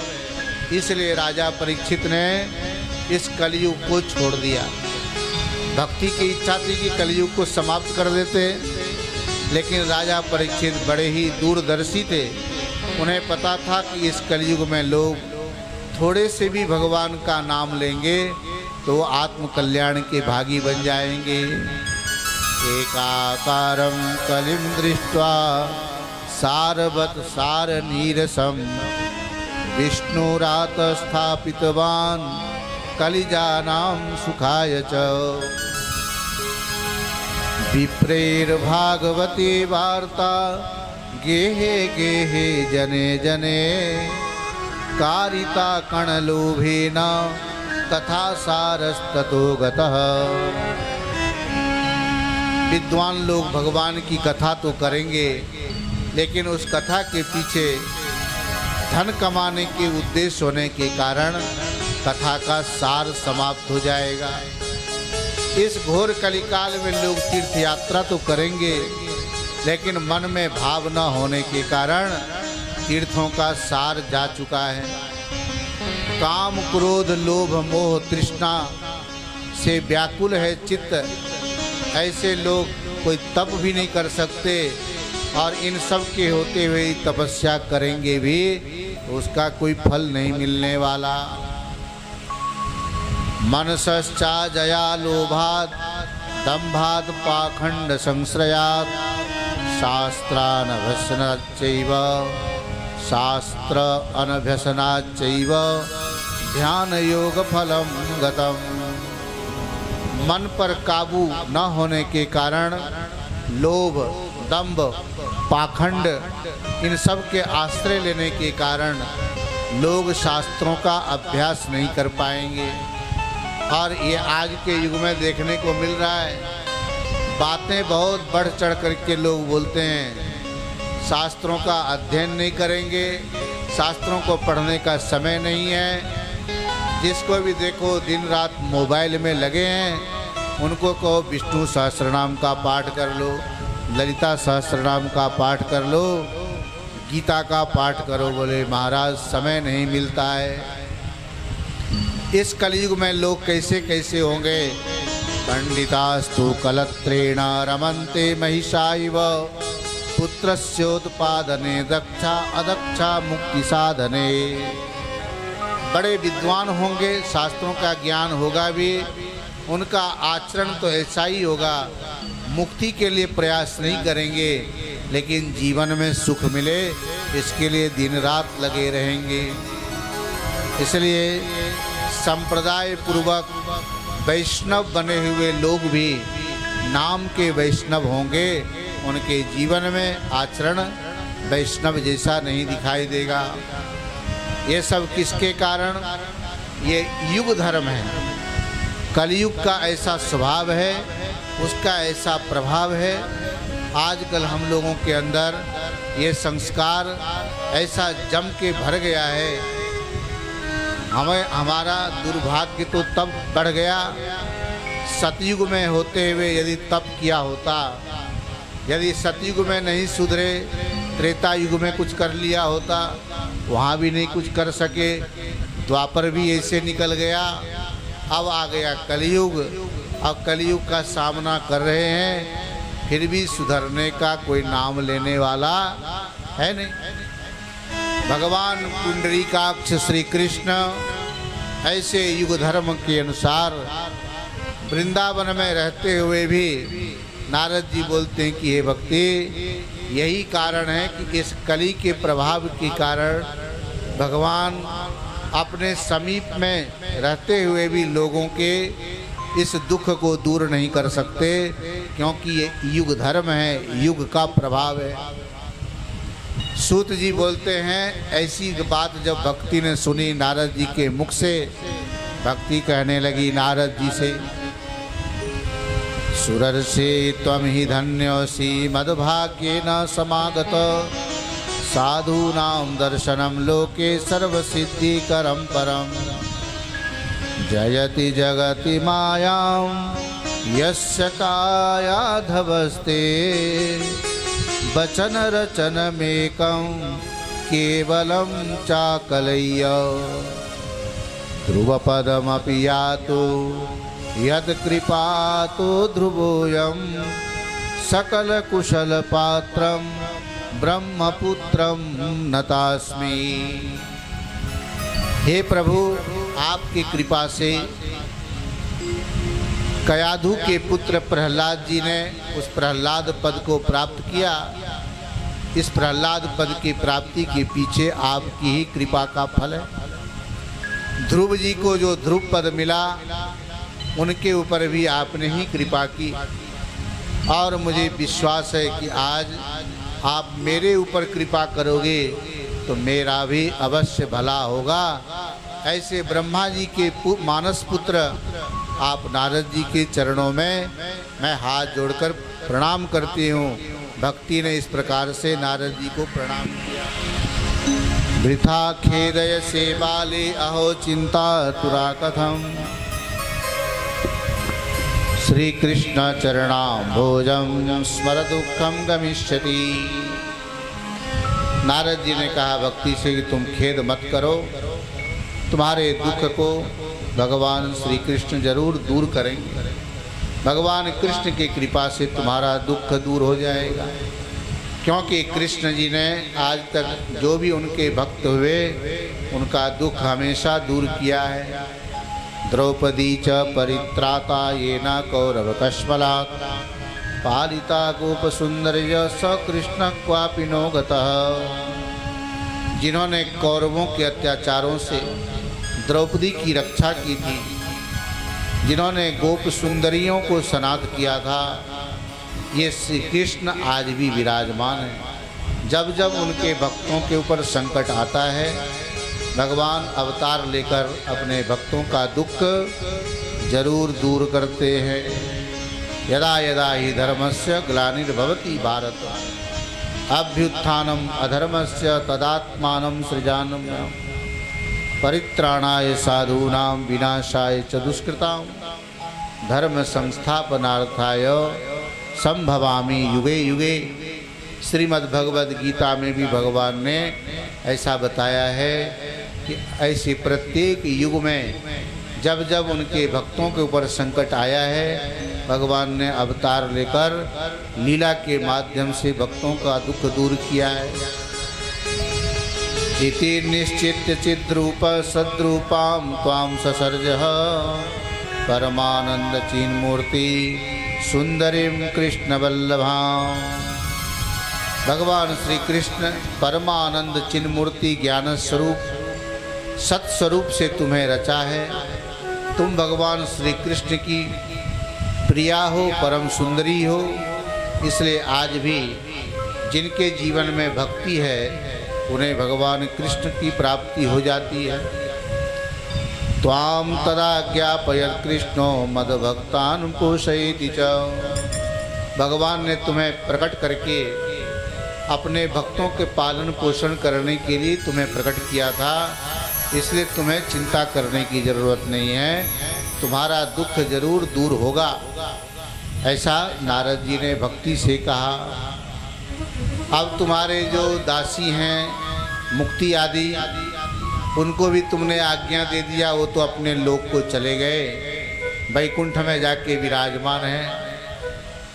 इसलिए राजा परीक्षित ने इस कलयुग को छोड़ दिया। भक्ति की इच्छा थी कि कलयुग को समाप्त कर देते, लेकिन राजा परीक्षित बड़े ही दूरदर्शी थे। उन्हें पता था कि इस कलयुग में लोग थोड़े से भी भगवान का नाम लेंगे तो वो आत्म कल्याण के भागी बन जाएंगे। एकाकारं कलिं दृष्ट्वा सारवत सार नीरसम विष्णुरात स्थापितवान् कलिजानां सुखाय च। विप्रेर्भागवते वार्ता गेहे गेहे जने जने कारिता कणलोभेन कथा सारस्ततो गतः। विद्वान लोग भगवान की कथा तो करेंगे, लेकिन उस कथा के पीछे धन कमाने के उद्देश्य होने के कारण कथा का सार समाप्त हो जाएगा। इस घोर कलिकाल में लोग तीर्थ यात्रा तो करेंगे, लेकिन मन में भाव न होने के कारण तीर्थों का सार जा चुका है। काम क्रोध लोभ मोह तृष्णा से व्याकुल है चित्त। ऐसे लोग कोई तप भी नहीं कर सकते, और इन सब के होते हुए तपस्या करेंगे भी तो उसका कोई फल नहीं मिलने वाला। मनसश्चा जया लोभात् दम्भात् पाखंड संश्रयात् शास्त्रानभ्यसनाच्चैव शास्त्र अनभ्यसनाच्चैव ध्यान योग फलम गतम। मन पर काबू न होने के कारण लोभ, दंभ, पाखंड इन सब के आश्रय लेने के कारण लोग शास्त्रों का अभ्यास नहीं कर पाएंगे। और ये आज के युग में देखने को मिल रहा है। बातें बहुत बढ़ चढ़ करके लोग बोलते हैं, शास्त्रों का अध्ययन नहीं करेंगे, शास्त्रों को पढ़ने का समय नहीं है। जिसको भी देखो दिन रात मोबाइल में लगे हैं, उनको कहो विष्णु सहस्त्रनाम का पाठ कर लो, ललिता सहस्त्रनाम का पाठ कर लो, गीता का पाठ करो। बोले महाराज समय नहीं मिलता है। इस कलयुग में लोग कैसे कैसे होंगे। पंडितास्तु कलत्रेण रमन्ते महिषाइव पुत्रस्योत्पादने दक्षा अदक्षा मुक्ति साधने। बड़े विद्वान होंगे, शास्त्रों का ज्ञान होगा भी, उनका आचरण तो ऐसा ही होगा, मुक्ति के लिए प्रयास नहीं करेंगे, लेकिन जीवन में सुख मिले इसके लिए दिन रात लगे रहेंगे। इसलिए संप्रदाय पूर्वक वैष्णव बने हुए लोग भी नाम के वैष्णव होंगे, उनके जीवन में आचरण वैष्णव जैसा नहीं दिखाई देगा। ये सब किसके कारण? ये युग धर्म है, कलयुग का ऐसा स्वभाव है, उसका ऐसा प्रभाव है। आजकल हम लोगों के अंदर ये संस्कार ऐसा जम के भर गया है। हमारा दुर्भाग्य तो तब बढ़ गया, सतयुग में होते हुए यदि तप किया होता, यदि सतयुग में नहीं सुधरे, त्रेता युग में कुछ कर लिया होता, वहाँ भी नहीं कुछ कर सके, द्वापर भी ऐसे निकल गया, अब आ गया कलयुग। अब कलयुग का सामना कर रहे हैं, फिर भी सुधरने का कोई नाम लेने वाला है नहीं। भगवान पुंडरीकाक्ष श्री कृष्ण ऐसे युग धर्म के अनुसार वृंदावन में रहते हुए भी नारद जी बोलते हैं कि हे भक्ति, यही कारण है कि इस कली के प्रभाव के कारण भगवान अपने समीप में रहते हुए भी लोगों के इस दुख को दूर नहीं कर सकते, क्योंकि ये युग धर्म है, युग का प्रभाव है। सूत जी बोलते हैं, ऐसी बात जब भक्ति ने सुनी नारद जी के मुख से, भक्ति कहने लगी नारद जी से, सुरर्षि त्वं हि धन्योऽसि मद्भाग्येन समागत साधूनां दर्शनं लोके सर्वसिद्धिकरं परम जयति जगति मायां यस्य कायाधवस्ते वचन रचनमेकं केवलं चाकलय्य ध्रुवपदमपि यातु यत्कृपातो ध्रुवोऽयं सकलकुशलपात्रं ब्रह्मपुत्रं नतास्मि। हे प्रभु, आपकी कृपा से कयाधु के पुत्र प्रहलाद जी ने उस प्रहलाद पद को प्राप्त किया। इस प्रहलाद पद की प्राप्ति के पीछे आपकी ही कृपा का फल है। ध्रुव जी को जो ध्रुव पद मिला, उनके ऊपर भी आपने ही कृपा की, और मुझे विश्वास है कि आज आप मेरे ऊपर कृपा करोगे तो मेरा भी अवश्य भला होगा। ऐसे ब्रह्मा जी के मानस पुत्र आप नारद जी के चरणों में मैं हाथ जोड़कर प्रणाम करती हूँ। भक्ति ने इस प्रकार से नारद जी को प्रणाम किया। वृथा खेदय से बाले अहो चिंता तुरा कथम श्री कृष्ण चरणाम्भोजं स्मर दुखम गमिष्यति। नारद जी ने कहा भक्ति से कि तुम खेद मत करो, तुम्हारे दुख को भगवान श्री कृष्ण जरूर दूर करेंगे। भगवान कृष्ण की कृपा से तुम्हारा दुख दूर हो जाएगा। क्योंकि कृष्ण जी ने आज तक जो भी उनके भक्त हुए उनका दुख हमेशा दूर किया है। द्रौपदी च परित्राता येन कौरवकश्मलात् पालिता गोपसुंदर्य स कृष्ण क्वापि नो गतः। जिन्होंने कौरवों के अत्याचारों से द्रौपदी की रक्षा की थी, जिन्होंने गोप सुंदरियों को सनाथ किया था, ये श्री कृष्ण आज भी विराजमान है। जब जब उनके भक्तों के ऊपर संकट आता है, भगवान अवतार लेकर अपने भक्तों का दुख जरूर दूर करते हैं। यदा यदा हि धर्मस्य ग्लानिर्भवति भारत अभ्युत्थानम अधर्मस्य तदात्मानं सृजाम्यहम् परित्राणाय साधूनां विनाशाय च दुष्कृतां धर्म संस्थापनार्थाय संभवामि युगे युगे। श्रीमद् भगवद गीता में भी भगवान ने ऐसा बताया है कि ऐसे प्रत्येक युग में जब जब उनके भक्तों के ऊपर संकट आया है, भगवान ने अवतार लेकर लीला के माध्यम से भक्तों का दुख दूर किया है। इति निश्चित्य चिद्रूप सद्रूपां त्वां ससर्जः परमानंद चिन्मूर्ति सुंदरीं कृष्ण वल्लभां। भगवान श्री कृष्ण परमानंद चिन्मूर्ति ज्ञान स्वरूप सत्स्वरूप से तुम्हें रचा है। तुम भगवान श्री कृष्ण की प्रिया हो, परम सुंदरी हो। इसलिए आज भी जिनके जीवन में भक्ति है उन्हें भगवान कृष्ण की प्राप्ति हो जाती है। त्वां तदा ज्ञापयत् कृष्णो मद्भक्तान् पोषयति च। भगवान ने तुम्हें प्रकट करके अपने भक्तों के पालन पोषण करने के लिए तुम्हें प्रकट किया था, इसलिए तुम्हें चिंता करने की ज़रूरत नहीं है। तुम्हारा दुख जरूर दूर होगा, ऐसा नारद जी ने भक्ति से कहा। अब तुम्हारे जो दासी हैं मुक्ति आदि, उनको भी तुमने आज्ञा दे दिया, वो तो अपने लोक को चले गए, वैकुंठ में जाके विराजमान हैं।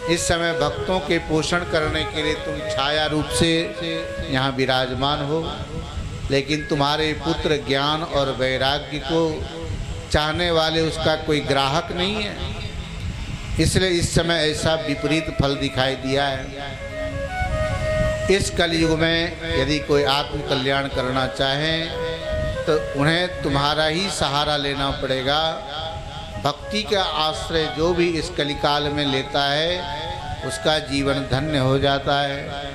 इस समय भक्तों के पोषण करने के लिए तुम छाया रूप से यहाँ विराजमान हो, लेकिन तुम्हारे पुत्र ज्ञान और वैराग्य को चाहने वाले उसका कोई ग्राहक नहीं है, इसलिए इस समय ऐसा विपरीत फल दिखाई दिया है। इस कलयुग में यदि कोई आत्म कल्याण करना चाहे तो उन्हें तुम्हारा ही सहारा लेना पड़ेगा। भक्ति का आश्रय जो भी इस कलिकाल में लेता है उसका जीवन धन्य हो जाता है।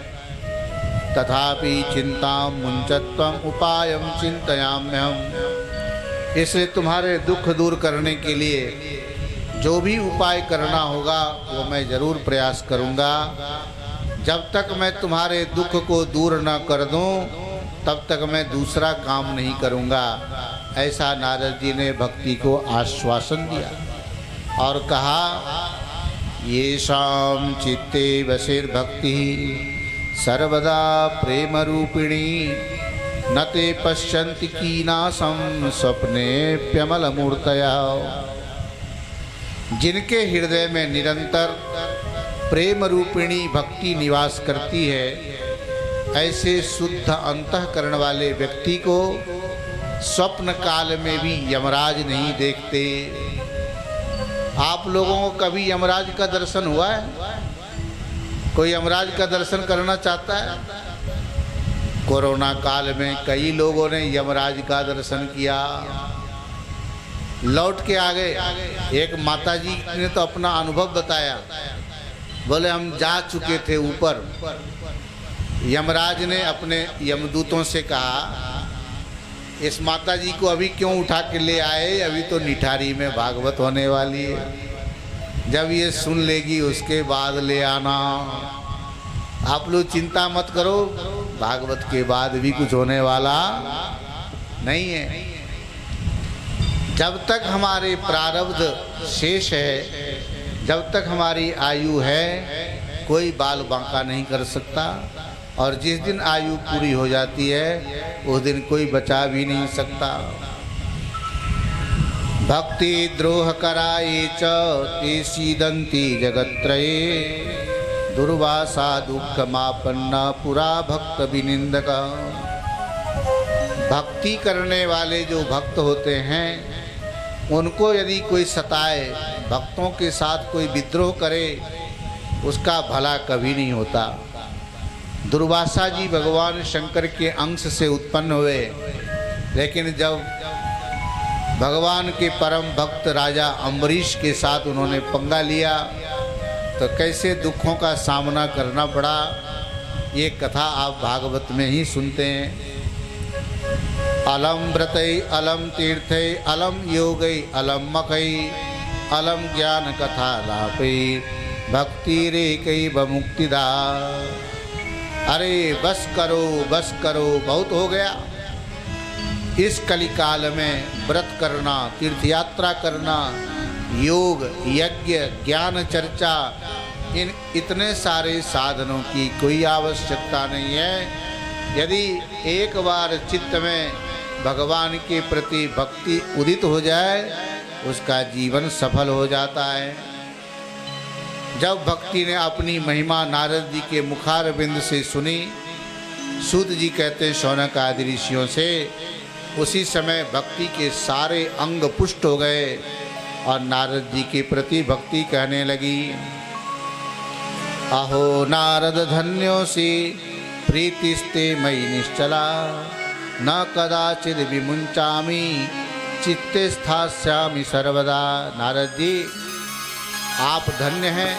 तथापि चिंता मुंचत्वम उपायम चिंतयाम्यहम्। इसलिए तुम्हारे दुख दूर करने के लिए जो भी उपाय करना होगा वो मैं ज़रूर प्रयास करूँगा। जब तक मैं तुम्हारे दुख को दूर न कर दूँ तब तक मैं दूसरा काम नहीं करूँगा, ऐसा नारद जी ने भक्ति को आश्वासन दिया और कहा, येषां चित्ते वसिर्भक्ति सर्वदा प्रेम रूपिणी न ते पश्यन्ति कीनासं स्वप्नेऽप्यमलमूर्तया। जिनके हृदय में निरंतर प्रेम रूपिणी भक्ति निवास करती है, ऐसे शुद्ध अंतःकरण वाले व्यक्ति को स्वप्न काल में भी यमराज नहीं देखते। आप लोगों को कभी यमराज का दर्शन हुआ है? कोई यमराज का दर्शन करना चाहता है? कोरोना काल में कई लोगों ने यमराज का दर्शन किया, लौट के आ गए। एक माताजी ने तो अपना अनुभव बताया, बोले हम जा चुके थे ऊपर। यमराज ने अपने यमदूतों से कहा, इस माताजी को अभी क्यों उठा के ले आए, अभी तो निठारी में भागवत होने वाली है, जब ये सुन लेगी उसके बाद ले आना। आप लोग चिंता मत करो, भागवत के बाद भी कुछ होने वाला नहीं है। जब तक हमारे प्रारब्ध शेष है, जब तक हमारी आयु है, कोई बाल बांका नहीं कर सकता। और जिस दिन आयु पूरी हो जाती है उस दिन कोई बचा भी नहीं सकता। भक्ति द्रोह कराये च ते सीदंती जगत्त्रये दुर्वासा दुःखमापन्न पुरा भक्त विनिंदक। भक्ति करने वाले जो भक्त होते हैं उनको यदि कोई सताए, भक्तों के साथ कोई विद्रोह करे, उसका भला कभी नहीं होता। दुर्वासा जी भगवान शंकर के अंश से उत्पन्न हुए, लेकिन जब भगवान के परम भक्त राजा अम्बरीश के साथ उन्होंने पंगा लिया तो कैसे दुखों का सामना करना पड़ा, ये कथा आप भागवत में ही सुनते हैं। अलम व्रतै अलम तीर्थै अलम योगै अलम मकै अलम ज्ञान कथा लापै भक्ति रे कई बमुक्तिदा। अरे बस करो बहुत हो गया। इस कलिकाल में व्रत करना, तीर्थ यात्रा करना, योग यज्ञ ज्ञान चर्चा, इन इतने सारे साधनों की कोई आवश्यकता नहीं है। यदि एक बार चित्त में भगवान के प्रति भक्ति उदित हो जाए, उसका जीवन सफल हो जाता है। जब भक्ति ने अपनी महिमा नारद जी के मुखारविंद से सुनी, सूत जी कहते शौनक आदि ऋषियों से, उसी समय भक्ति के सारे अंग पुष्ट हो गए और नारद जी के प्रति भक्ति कहने लगी। अहो नारद धन्योसी प्रीतिस्ते मयि निश्चला न कदाचिद विमुंचामी चित्ते स्थास्यामि सर्वदा। नारद जी आप धन्य हैं,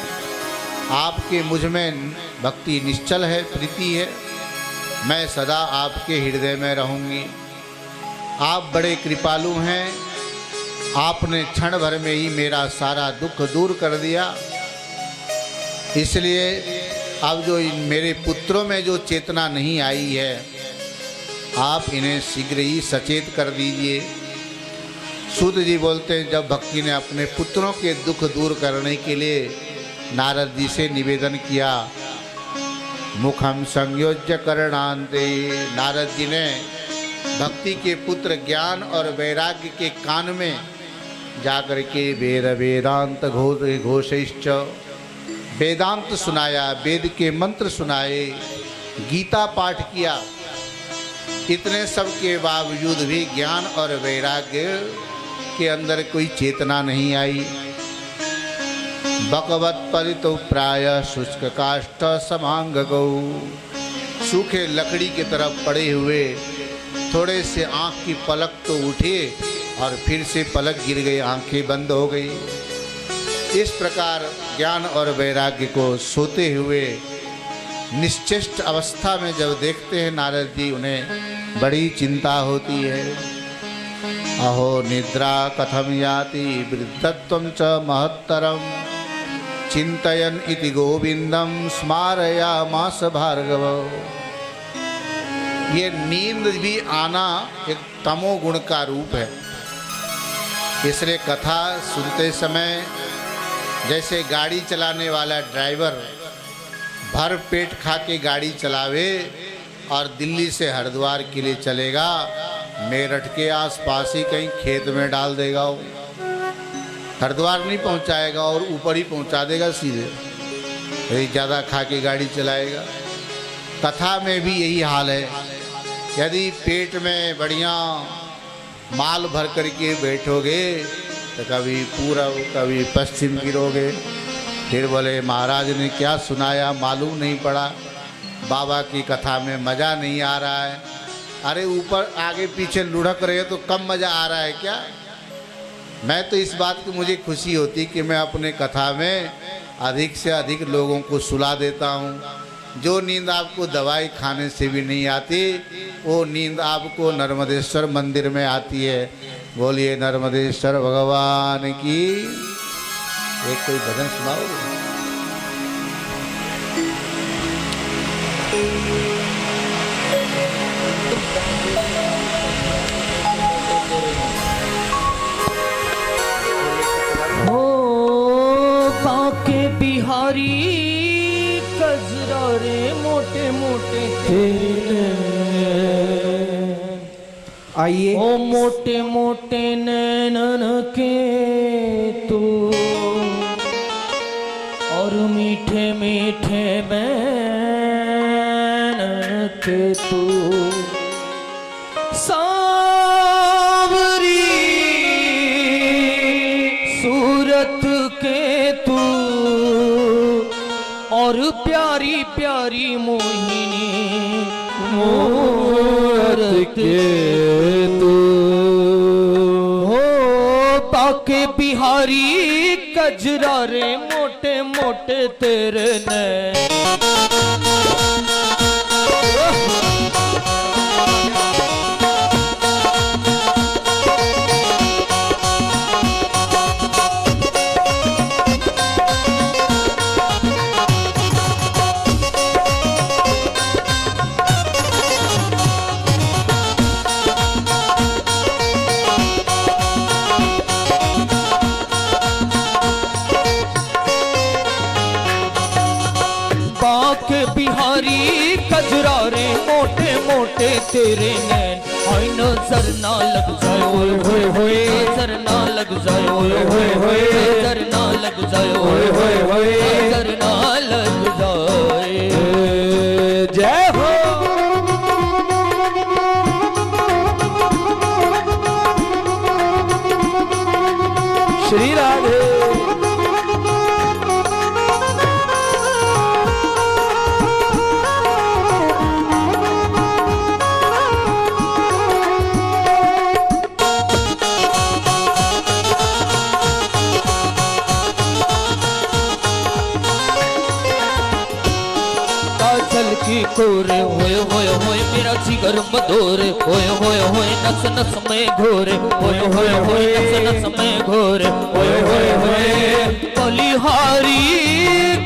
आपके मुझ में भक्ति निश्चल है, प्रीति है, मैं सदा आपके हृदय में रहूँगी। आप बड़े कृपालु हैं, आपने क्षण भर में ही मेरा सारा दुख दूर कर दिया। इसलिए अब जो मेरे पुत्रों में जो चेतना नहीं आई है, आप इन्हें शीघ्र ही सचेत कर दीजिए। सूत जी बोलते हैं, जब भक्ति ने अपने पुत्रों के दुख दूर करने के लिए नारद जी से निवेदन किया, मुखम संयोज्य करणान्ते, नारद जी ने भक्ति के पुत्र ज्ञान और वैराग्य के कान में जाकर के वेद वेदांत घोषैश्च, वेदांत सुनाया, वेद के मंत्र सुनाए, गीता पाठ किया। इतने सब के बावजूद भी ज्ञान और वैराग्य के अंदर कोई चेतना नहीं आई। भगवत परितो प्राय शुष्क काष्ठ समांग गौ, सूखे लकड़ी की तरफ पड़े हुए थोड़े से आँख की पलक तो उठे और फिर से पलक गिर गई, आंखें बंद हो गई। इस प्रकार ज्ञान और वैराग्य को सोते हुए निश्चेष्ट अवस्था में जब देखते हैं नारद जी, उन्हें बड़ी चिंता होती है। अहो निद्रा कथम याति वृद्धत्वं च महत्तरम चिंतयन् इति गोविंदम स्मारयामास भार्गव। ये नींद भी आना एक तमोगुण का रूप है। इसलिए कथा सुनते समय जैसे गाड़ी चलाने वाला ड्राइवर भर पेट खा के गाड़ी चलावे और दिल्ली से हरिद्वार के लिए चलेगा, मेरठ के आसपास ही कहीं खेत में डाल देगा, वो हरिद्वार नहीं पहुंचाएगा और ऊपर ही पहुंचा देगा सीधे, यदि ज़्यादा खा के गाड़ी चलाएगा। कथा में भी यही हाल है। यदि पेट में बढ़िया माल भर करके बैठोगे तो कभी पूरब कभी पश्चिम गिरोगे। फिर बोले महाराज ने क्या सुनाया मालूम नहीं पड़ा, बाबा की कथा में मज़ा नहीं आ रहा है। अरे ऊपर आगे पीछे लुढ़क रहे तो कम मज़ा आ रहा है क्या? मैं तो इस बात की मुझे खुशी होती कि मैं अपने कथा में अधिक से अधिक लोगों को सुला देता हूँ। जो नींद आपको दवाई खाने से भी नहीं आती, वो नींद आपको नर्मदेश्वर मंदिर में आती है। बोलिए नर्मदेश्वर भगवान की। एक कोई भजन सुनाओ। बिहारी कजरा रे मोटे मोटे तेरे आइए ओ मोटे मोटे नैनन के तू और मीठे मीठे बैन के तू सांवरी सूरत के तू और प्यारी प्यारी मोहिनी मूरत के तू हो बाके बिहारी कजरारे मोटे मोटे तेरे नैन बिहारी कजरारे मोटे मोटे तेरे नैन हाय नजर ना लग जाए ओए होए होए नजर ना लग जाए ओए होए होए नजर ना लग जाए ओए होए होए नजर ना लग जाए जय हो श्री राधे कोरे होए होए होए मेरा जिगर मधोरे होए होए होए नस नस में घोरे होए होए होए नस नस में घोरे होए होए होए बलिहारी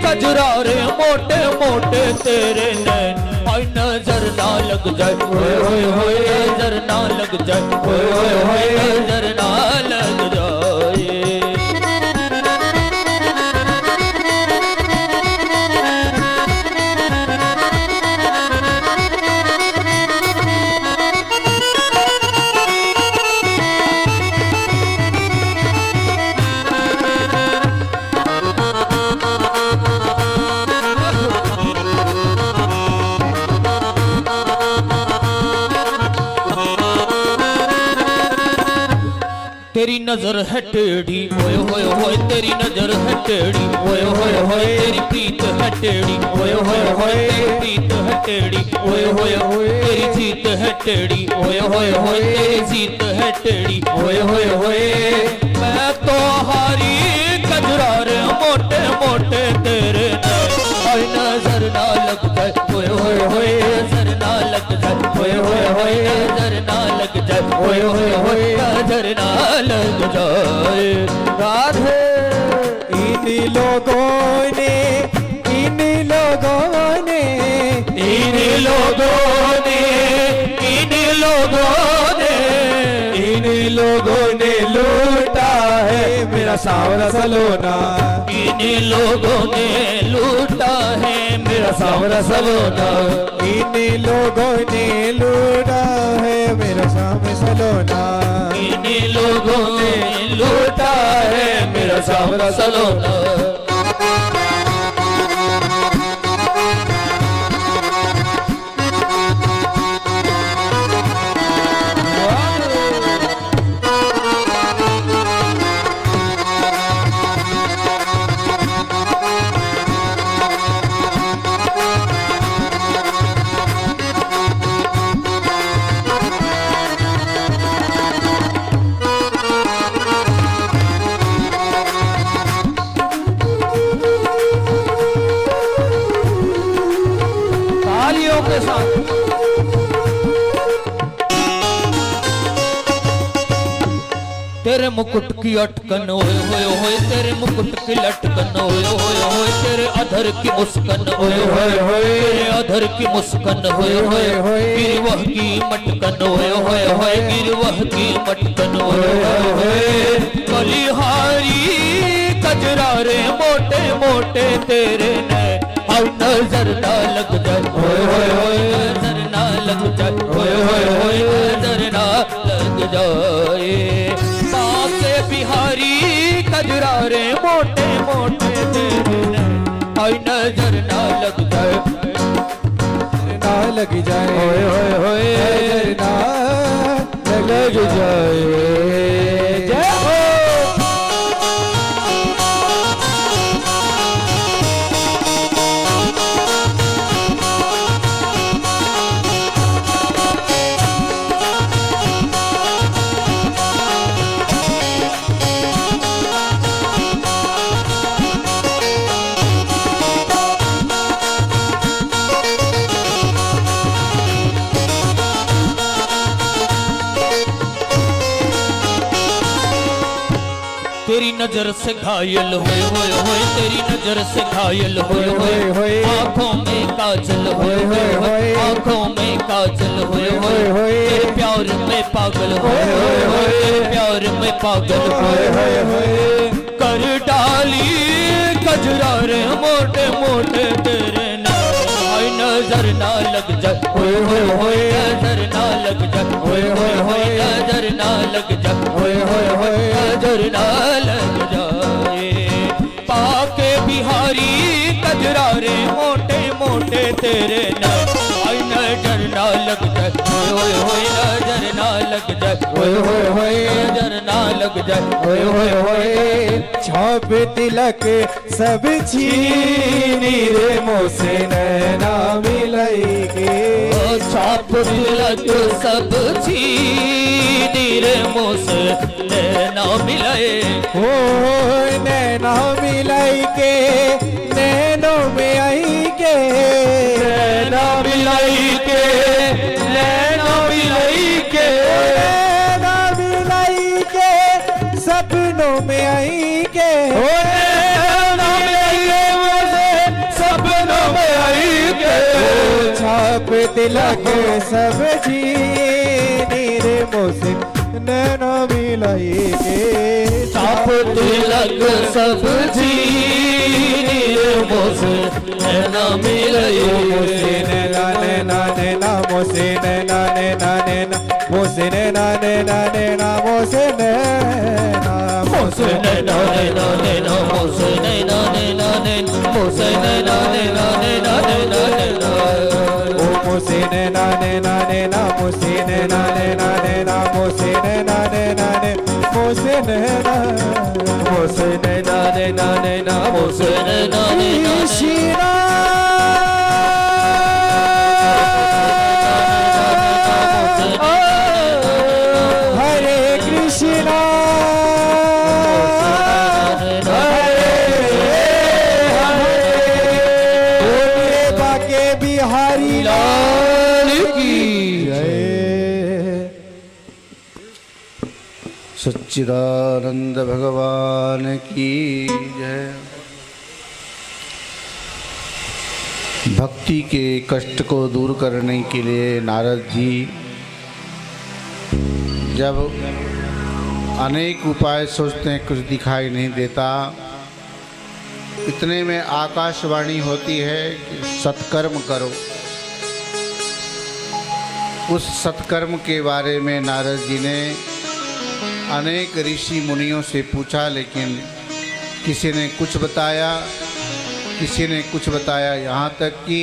कजरारे मोटे मोटे तेरे नैन हाय नजर ना लग जाए होए होए होए नजर ना लग जाए होए होए होए नजर ना लग जाए तेरी नजर है टेढ़ी होए होए होए तेरी नजर है टेढ़ी होए होए होए तेरी प्रीत है टेढ़ी होए होए होए तेरी प्रीत है टेढ़ी होए होए होए तेरी जीत है टेढ़ी होए होए होए तेरी जीत है टेढ़ी होए होए होए मैं तो हारी कजरारे मोटे मोटे तेरे हाय नजर ना लग जाए होए होए होए नजर ना लग जाए होए होए होए नजर ना लग जाए होए होए होए नजर ना लग जाए राधे इन लोगों ने इन लोगों ने इन लोगों ने इन लोगों ने इन लोगों ने लूटा है मेरा सावरा सलोना इन लोगों ने लूटा है मेरा सावरा सलोना इन लोगों ने लूटा है मेरा सावरा सलोना इन लोगों ने लूटा है मेरा सावरा सलोना के साथ तेरे मुकुट की अटकन होए होए होए तेरे मुकुट की लटकन होए होए होए तेरे अधर की मुस्कान होए होए होए तेरे अधर की मुस्कान होए होए होए गिरवह की मटकन होए होए होए गिरवह की मटकन होए होए होए बलिहारी कजरारे मोटे मोटे तेरे नैन हाय नजर ना लग जाए होए होए होए नजर ना लग जाए होए होए होए नजर ना लग जाए बाके बिहारी कजरारे मोटे मोटे तेरे नैन हाय नजर ना लग जाए, ना लग जाए, होए होए होए नजर ना लग जाए। जय हो। तेरी नजर से घायल होए होए होए, तेरी नजर से घायल होए होए होए, आंखों में काजल होए होए होए, आंखों में काजल होए होए होए, तेरे प्यार में पागल होए होए होए, तेरे प्यार में पागल होए होए होए, कर डाली कजरा रे मोटे मोटे तेरे हाय नजर ना लग जाए, होए होए होए नजर ना लग जाए, होए होए होए नजर ना लग जाए, होए होए होए नजर ना लग जाए। पाके बिहारी कजरा रे मोटे मोटे तेरे हाय नजर ना लग जाए, होए होए होए नजर ना लग जाए, होए होए होए नजर ना लग जाए, होए होए होए छाप तिलक सब छीनी रे मोसे नैना मिलाई के, छाप तिलक सब छीनी रे मोसे नैना मिलाए, हो नैना मिलाई के, नैनों में आई के, नैना मिलाई के, नैना मिलाई के, नैना मिलाई के, सपनों में आई के, नैना मिलाई के, सपनों में आई के, छाप तिलक सब छीनी रे मोसे नैना मिलाई के, छाप तिलक सब छीनी रे मोसे नैना मिलाई, मोसे नैना नैना नैना मोसे नैना नैना नैना मोसे नैना नैना नैना मोसे नैना, मोसे नैना नैना नैना मोसे नैना नैना नैना मोसे नैना नैना नैना नैना नैना, ओ मोसे नैना नैना नैना मोसे नैना नैना नैना मोसे नैना नैना नैना मोसे नैना, मोसे नैना नैना नैना मोसे नैना नैना हरे कृष्णा बिहारी लाल की जय। सच्चिदानंद भगवान की जय। भक्ति के कष्ट को दूर करने के लिए नारद जी जब अनेक उपाय सोचते हैं, कुछ दिखाई नहीं देता, इतने में आकाशवाणी होती है कि सत्कर्म करो। उस सत्कर्म के बारे में नारद जी ने अनेक ऋषि मुनियों से पूछा, लेकिन किसी ने कुछ बताया, किसी ने कुछ बताया, यहाँ तक कि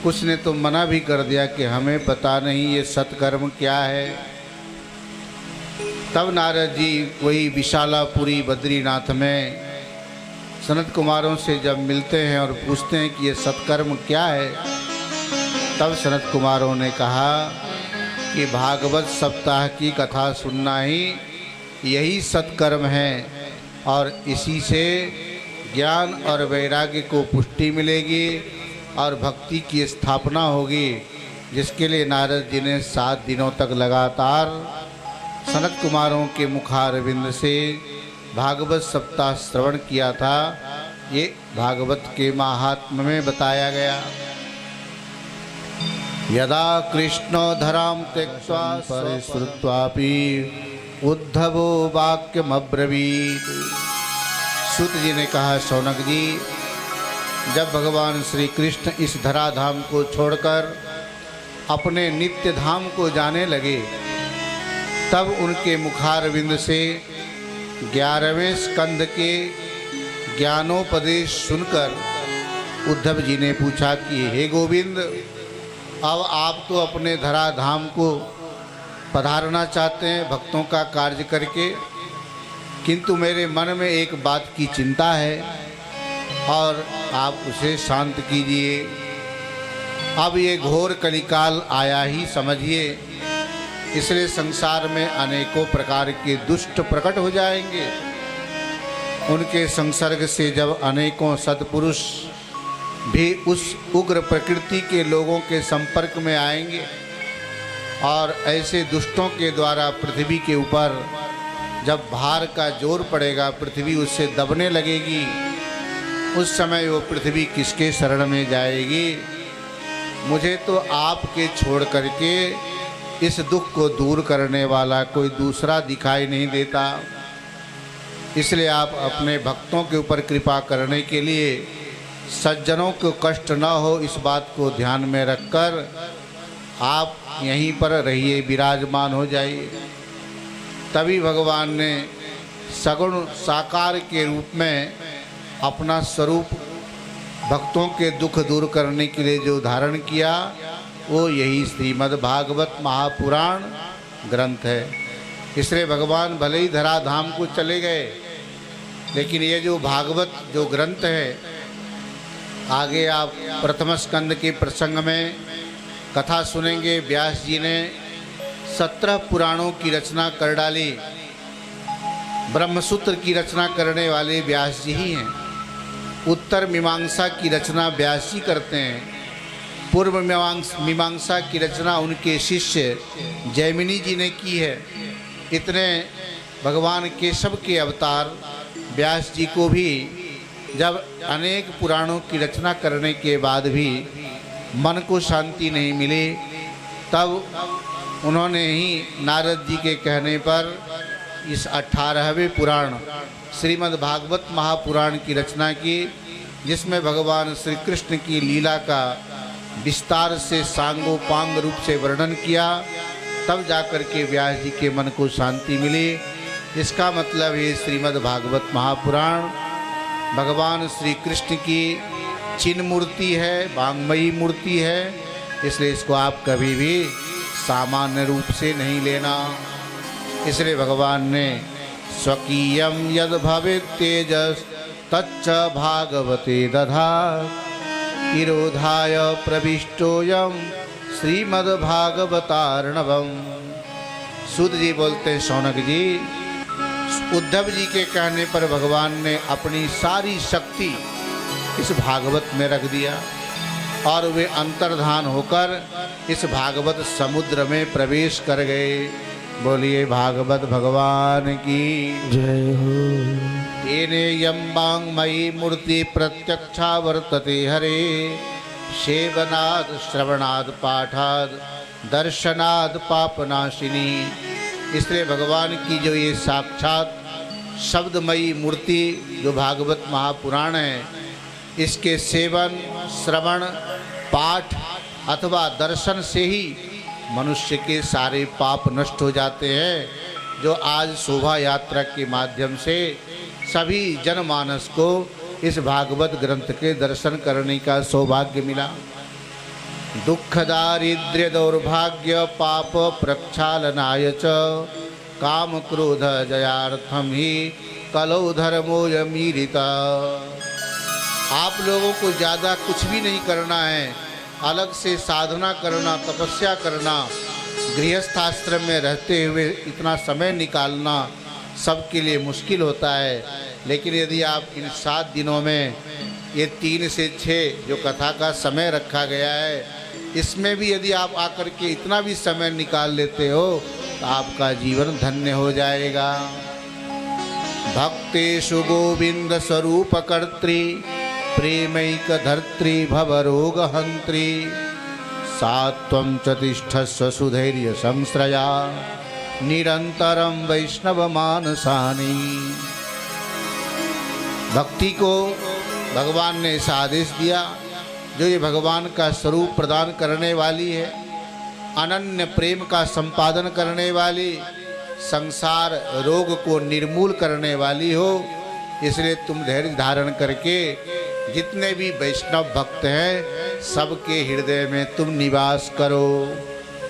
कुछ ने तो मना भी कर दिया कि हमें पता नहीं ये सत्कर्म क्या है। तब नारद जी वही विशालापुरी बद्रीनाथ में सनत कुमारों से जब मिलते हैं और पूछते हैं कि ये सत्कर्म क्या है, तब सनत कुमारों ने कहा कि भागवत सप्ताह की कथा सुनना ही यही सत्कर्म है और इसी से ज्ञान और वैराग्य को पुष्टि मिलेगी और भक्ति की स्थापना होगी, जिसके लिए नारद जी ने 7 दिनों तक लगातार सनत कुमारों के मुखारविंद से भागवत सप्ताह श्रवण किया था। ये भागवत के महात्म्य में बताया गया। यदा कृष्णो धराम त्यक्त्वा परिश्रुत्वापि उद्धवो वाक्यमब्रवीत्। सूत जी ने कहा, शौनक जी, जब भगवान श्री कृष्ण इस धराधाम को छोड़कर अपने नित्य धाम को जाने लगे, तब उनके मुखारविंद से 11वें स्कंद के ज्ञानोपदेश सुनकर उद्धव जी ने पूछा कि हे गोविंद, अब आप तो अपने धराधाम को पधारना चाहते हैं भक्तों का कार्य करके, किंतु मेरे मन में एक बात की चिंता है और आप उसे शांत कीजिए। अब ये घोर कलिकाल आया ही समझिए, इसलिए संसार में अनेकों प्रकार के दुष्ट प्रकट हो जाएंगे। उनके संसर्ग से जब अनेकों सत्पुरुष भी उस उग्र प्रकृति के लोगों के संपर्क में आएंगे और ऐसे दुष्टों के द्वारा पृथ्वी के ऊपर जब भार का जोर पड़ेगा, पृथ्वी उससे दबने लगेगी, उस समय वो पृथ्वी किसके शरण में जाएगी? मुझे तो आपके छोड़ करके इस दुख को दूर करने वाला कोई दूसरा दिखाई नहीं देता। इसलिए आप अपने भक्तों के ऊपर कृपा करने के लिए सज्जनों को कष्ट न हो, इस बात को ध्यान में रखकर आप यहीं पर रहिए, विराजमान हो जाइए। तभी भगवान ने सगुण साकार के रूप में अपना स्वरूप भक्तों के दुख दूर करने के लिए जो धारण किया, वो यही श्रीमद् भागवत महापुराण ग्रंथ है। इसलिए भगवान भले ही धराधाम को चले गए, लेकिन ये जो भागवत जो ग्रंथ है, आगे आप प्रथम स्कंद के प्रसंग में कथा सुनेंगे। व्यास जी ने 17 पुराणों की रचना कर डाली। ब्रह्मसूत्र की रचना करने वाले व्यास जी ही हैं। उत्तर मीमांसा की रचना व्यास जी करते हैं। पूर्व मीमांसा की रचना उनके शिष्य जैमिनी जी ने की है। इतने भगवान केशव के अवतार व्यास जी को भी जब अनेक पुराणों की रचना करने के बाद भी मन को शांति नहीं मिली, तब उन्होंने ही नारद जी के कहने पर इस 18वें पुराण श्रीमद् भागवत महापुराण की रचना की, जिसमें भगवान श्री कृष्ण की लीला का विस्तार से सांगोपांग रूप से वर्णन किया। तब जाकर के व्यास जी के मन को शांति मिली। इसका मतलब ये श्रीमद् भागवत महापुराण भगवान श्री कृष्ण की चिन्ह मूर्ति है, वांग्मयी मूर्ति है। इसलिए इसको आप कभी भी सामान्य रूप से नहीं लेना। इसलिए भगवान ने स्वकीयम यद भवेत् तेजस् तच्च भागवते दधात् तिरोधाय प्रविष्टोयम श्रीमद्भागवतार्णवम्। सूत जी बोलते हैं, शौनक जी, उद्धव जी के कहने पर भगवान ने अपनी सारी शक्ति इस भागवत में रख दिया और वे अंतर्धान होकर इस भागवत समुद्र में प्रवेश कर गए। बोलिए भागवत भगवान की जय हो। तेने यं वाङ्मयी मूर्ति प्रत्यक्षा वर्तते हरे, सेवनाद श्रवणाद पाठाद दर्शनाद पापनाशिनी। इसलिए भगवान की जो ये साक्षात शब्दमयी मूर्ति जो भागवत महापुराण है, इसके सेवन श्रवण पाठ अथवा दर्शन से ही मनुष्य के सारे पाप नष्ट हो जाते हैं। जो आज शोभा यात्रा के माध्यम से सभी जनमानस को इस भागवत ग्रंथ के दर्शन करने का सौभाग्य मिला। दुख दारिद्र्य दौर्भाग्य पाप प्रक्षालनाय च काम क्रोध जयार्थम ही कलौ धर्मोऽयमीरिता। आप लोगों को ज़्यादा कुछ भी नहीं करना है, अलग से साधना करना, तपस्या करना, गृहस्थाश्रम में रहते हुए इतना समय निकालना सबके लिए मुश्किल होता है। लेकिन यदि आप इन 7 दिनों में ये 3 से 6 जो कथा का समय रखा गया है, इसमें भी यदि आप आकर के इतना भी समय निकाल लेते हो तो आपका जीवन धन्य हो जाएगा। भक्तेषु गोविंद स्वरूप कर्त्री प्रेमैक धर्त्री भवरोगहंत्री सात्वं च तिष्ठस्व सुधैर्य संश्रया निरंतरम वैष्णव मानसानि। भक्ति को भगवान ने ऐसा आदेश दिया जो ये भगवान का स्वरूप प्रदान करने वाली है, अनन्य प्रेम का संपादन करने वाली, संसार रोग को निर्मूल करने वाली हो। इसलिए तुम धैर्य धारण करके जितने भी वैष्णव भक्त हैं सबके हृदय में तुम निवास करो।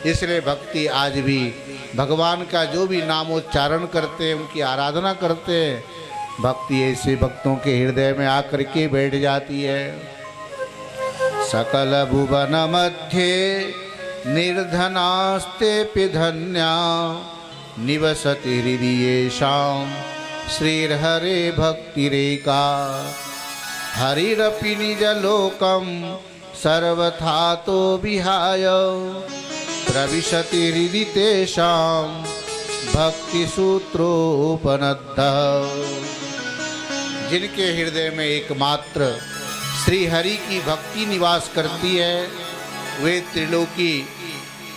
इसलिए भक्ति आज भी भगवान का जो भी नामोच्चारण करते हैं, उनकी आराधना करते हैं, भक्ति ऐसे भक्तों के हृदय में आकर के बैठ जाती है। सकल भुवन मध्ये निर्धनास्ते धन्या निवसति हृदयेषां श्रीर्हरे भक्तिरेका। हरिरपि निजलोकं सर्वथा तो विहाय प्रविशति हृदि तेषां भक्तिसूत्रोपनद्धः। जिनके हृदय में एकमात्र श्री हरि की भक्ति निवास करती है, वे त्रिलोकी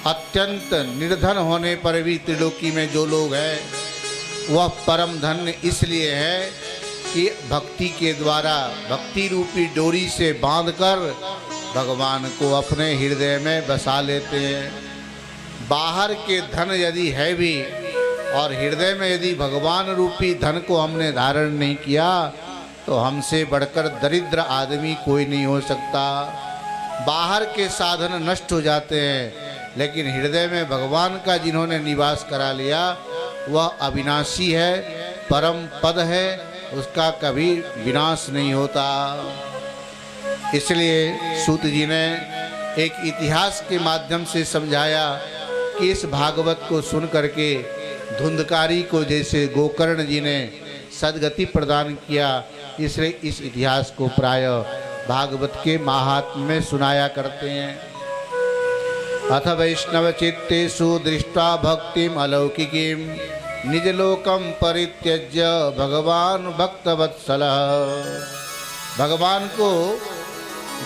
अत्यंत निर्धन होने पर भी त्रिलोकी में जो लोग हैं वह परम धन्य इसलिए है कि भक्ति के द्वारा भक्ति रूपी डोरी से बांधकर भगवान को अपने हृदय में बसा लेते हैं। बाहर के धन यदि है भी और हृदय में यदि भगवान रूपी धन को हमने धारण नहीं किया तो हमसे बढ़कर दरिद्र आदमी कोई नहीं हो सकता। बाहर के साधन नष्ट हो जाते हैं, लेकिन हृदय में भगवान का जिन्होंने निवास करा लिया वह अविनाशी है, परम पद है, उसका कभी विनाश नहीं होता। इसलिए सूत जी ने एक इतिहास के माध्यम से समझाया कि इस भागवत को सुन करके धुंधकारी को जैसे गोकर्ण जी ने सद्गति प्रदान किया, इसलिए इस इतिहास को प्राय भागवत के महात्म्य में सुनाया करते हैं। अथ वैष्णव चित्तेषु दृष्ट्वा भक्तिम अलौकिकीम निजलोकम परित्यज्य भगवान भक्तवत्सलः। भगवान को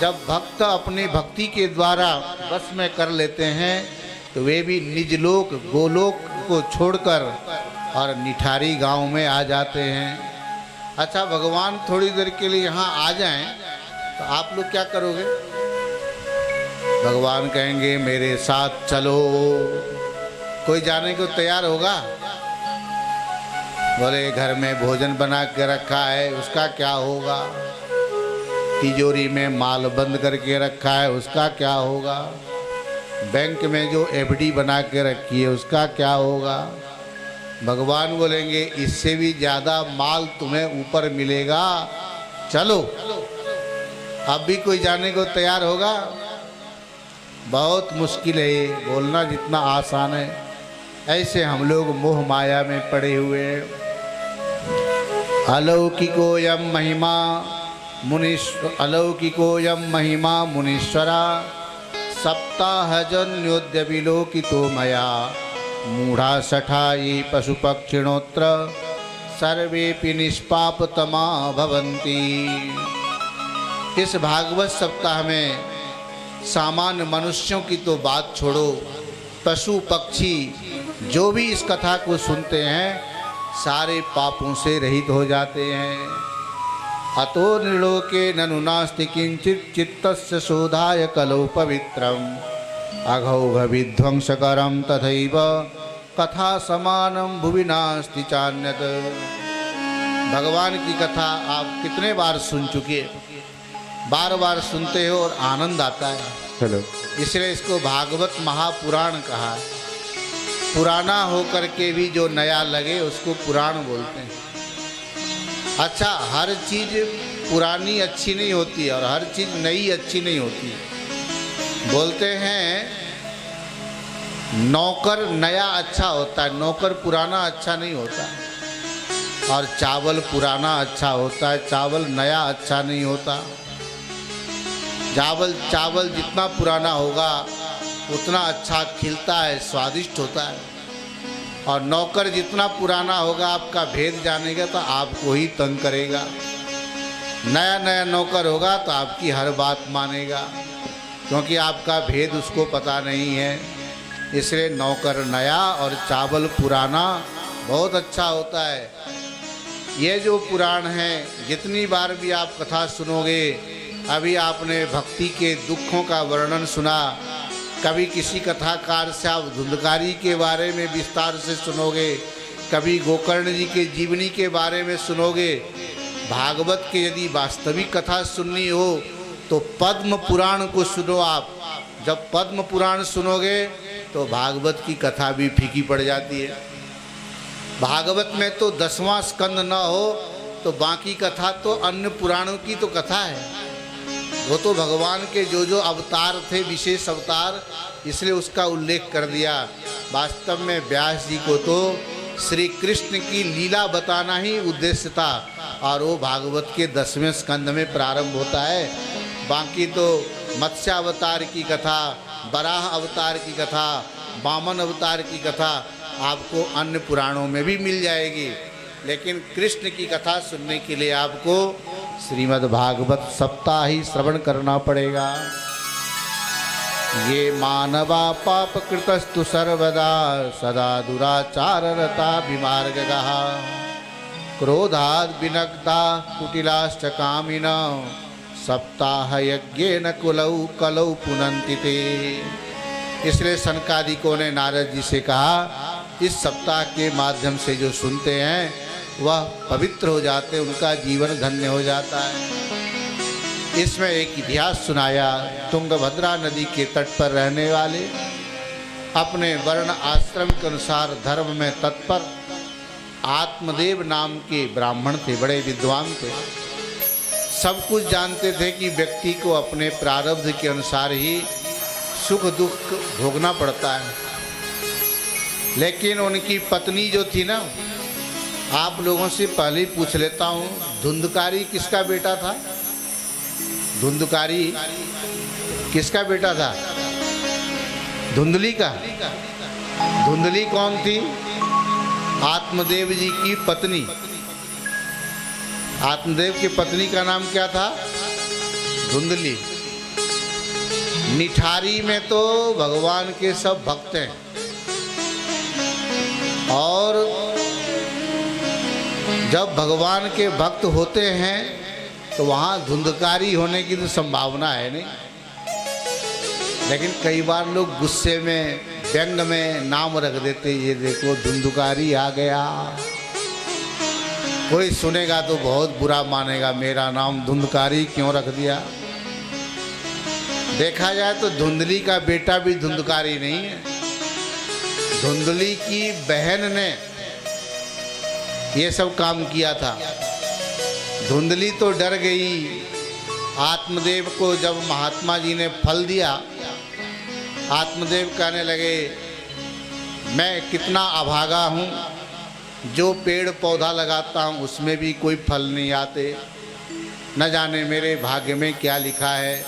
जब भक्त अपनी भक्ति के द्वारा बस में कर लेते हैं तो वे भी निजलोक गोलोक को छोड़कर और निठारी गांव में आ जाते हैं। अच्छा, भगवान थोड़ी देर के लिए यहाँ आ जाएं तो आप लोग क्या करोगे? भगवान कहेंगे मेरे साथ चलो। कोई जाने को तैयार होगा? बोले घर में भोजन बना के रखा है, उसका क्या होगा? तिजोरी में माल बंद करके रखा है, उसका क्या होगा? बैंक में जो एफडी बना के रखी है, उसका क्या होगा? भगवान बोलेंगे इससे भी ज़्यादा माल तुम्हें ऊपर मिलेगा, चलो। अब भी कोई जाने को तैयार होगा? बहुत मुश्किल है ये बोलना, जितना आसान है। ऐसे हम लोग मोह माया में पड़े हुए हैं। अलौकिकोयम महिमा मुनीश्वरा सप्ताहजन्योद्य विलोकितो मया मूढ़ा सठा ये पशु पक्षिणोत्र सर्वेपि निष्पापतमा भवन्ति। इस भागवत सप्ताह में सामान्य मनुष्यों की तो बात छोड़ो, पशु पक्षी जो भी इस कथा को सुनते हैं सारे पापों से रहित हो जाते हैं। अतो निर्लोके ननु नास्ति किंचित चित्तस्य शोधाय कलौ पवित्रम अघौघ विध्वंसकरम तथैव कथा समानम भुवि नास्ति चान्यत। भगवान की कथा आप कितने बार सुन चुके, बार बार सुनते हो और आनंद आता है। चलो, इसलिए इसको भागवत महापुराण कहा है। पुराना होकर के भी जो नया लगे उसको पुराण बोलते हैं। अच्छा, हर चीज़ पुरानी अच्छी नहीं होती और हर चीज़ नई अच्छी नहीं होती। बोलते हैं नौकर नया अच्छा होता है, नौकर पुराना अच्छा नहीं होता। और चावल पुराना अच्छा होता है, चावल नया अच्छा नहीं होता। चावल जितना पुराना होगा उतना अच्छा खिलता है, स्वादिष्ट होता है। और नौकर जितना पुराना होगा आपका भेद जानेगा तो आपको ही तंग करेगा। नया नया नौकर होगा तो आपकी हर बात मानेगा, क्योंकि आपका भेद उसको पता नहीं है। इसलिए नौकर नया और चावल पुराना बहुत अच्छा होता है। ये जो पुराण है, जितनी बार भी आप कथा सुनोगे, अभी आपने भक्ति के दुखों का वर्णन सुना, कभी किसी कथाकार से आप धुंधकारी के बारे में विस्तार से सुनोगे, कभी गोकर्ण जी के जीवनी के बारे में सुनोगे। भागवत की यदि वास्तविक कथा सुननी हो तो पद्म पुराण को सुनो आप। जब पद्म पुराण सुनोगे तो भागवत की कथा भी फीकी पड़ जाती है। भागवत में तो 10वां स्कंद न हो तो बाकी कथा तो अन्य पुराणों की तो कथा है। वो तो भगवान के जो जो अवतार थे, विशेष अवतार, इसलिए उसका उल्लेख कर दिया। वास्तव में व्यास जी को तो श्री कृष्ण की लीला बताना ही उद्देश्य था और वो भागवत के 10वें स्कंद में प्रारंभ होता है। बाकी तो मत्स्य अवतार की कथा, वराह अवतार की कथा, वामन अवतार की कथा आपको अन्य पुराणों में भी मिल जाएगी, लेकिन कृष्ण की कथा सुनने के लिए आपको श्रीमद् भागवत सप्ताह ही श्रवण करना पड़ेगा। ये मानवा पाप कृतस्तु सर्वदा सदा दुराचार रता विमार्गः क्रोधाद विनग्धा कुटिलाश्च कामिन सप्ताह यज्ञेन कुलौ कलौ पुनन्ति ते। इसलिए सनकादिकों ने नारद जी से कहा, इस सप्ताह के माध्यम से जो सुनते हैं वह पवित्र हो जाते, उनका जीवन धन्य हो जाता है। इसमें एक इतिहास सुनाया। तुंगभद्रा नदी के तट पर रहने वाले, अपने वर्ण आश्रम के अनुसार धर्म में तत्पर आत्मदेव नाम के ब्राह्मण थे, बड़े विद्वान थे। सब कुछ जानते थे कि व्यक्ति को अपने प्रारब्ध के अनुसार ही सुख दुख भोगना पड़ता है। लेकिन उनकी पत्नी जो थी ना, आप लोगों से पहले ही पूछ लेता हूँ, धुंधकारी किसका बेटा था? धुंधकारी किसका बेटा था? धुंधली का। धुंधली कौन थी? आत्मदेव जी की पत्नी। आत्मदेव की पत्नी का नाम क्या था? धुंधली। निठारी में तो भगवान के सब भक्त हैं, और जब भगवान के भक्त होते हैं तो वहाँ धुंधकारी होने की तो संभावना है नहीं। लेकिन कई बार लोग गुस्से में, व्यंग में नाम रख देते, ये देखो धुंधकारी आ गया। कोई सुनेगा तो बहुत बुरा मानेगा, मेरा नाम धुंधकारी क्यों रख दिया। देखा जाए तो धुंधली का बेटा भी धुंधकारी नहीं है। धुंधली की बहन ने ये सब काम किया था। धुंधली तो डर गई। आत्मदेव को जब महात्मा जी ने फल दिया, आत्मदेव कहने लगे, मैं कितना अभागा हूँ, जो पेड़ पौधा लगाता हूँ उसमें भी कोई फल नहीं आते, न जाने मेरे भाग्य में क्या लिखा है,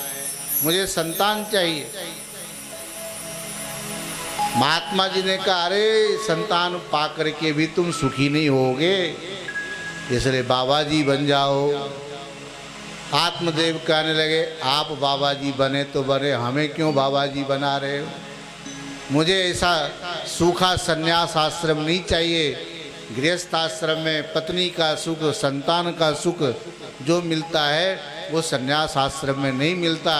मुझे संतान चाहिए। महात्मा जी ने कहा, अरे संतान पा करके भी तुम सुखी नहीं होगे, इसलिए बाबा जी बन जाओ। आत्मदेव कहने लगे, आप बाबा जी बने तो बने, हमें क्यों बाबा जी बना रहे हो? मुझे ऐसा सूखा संन्यास आश्रम नहीं चाहिए। गृहस्थ आश्रम में पत्नी का सुख, संतान का सुख जो मिलता है वो संन्यास आश्रम में नहीं मिलता।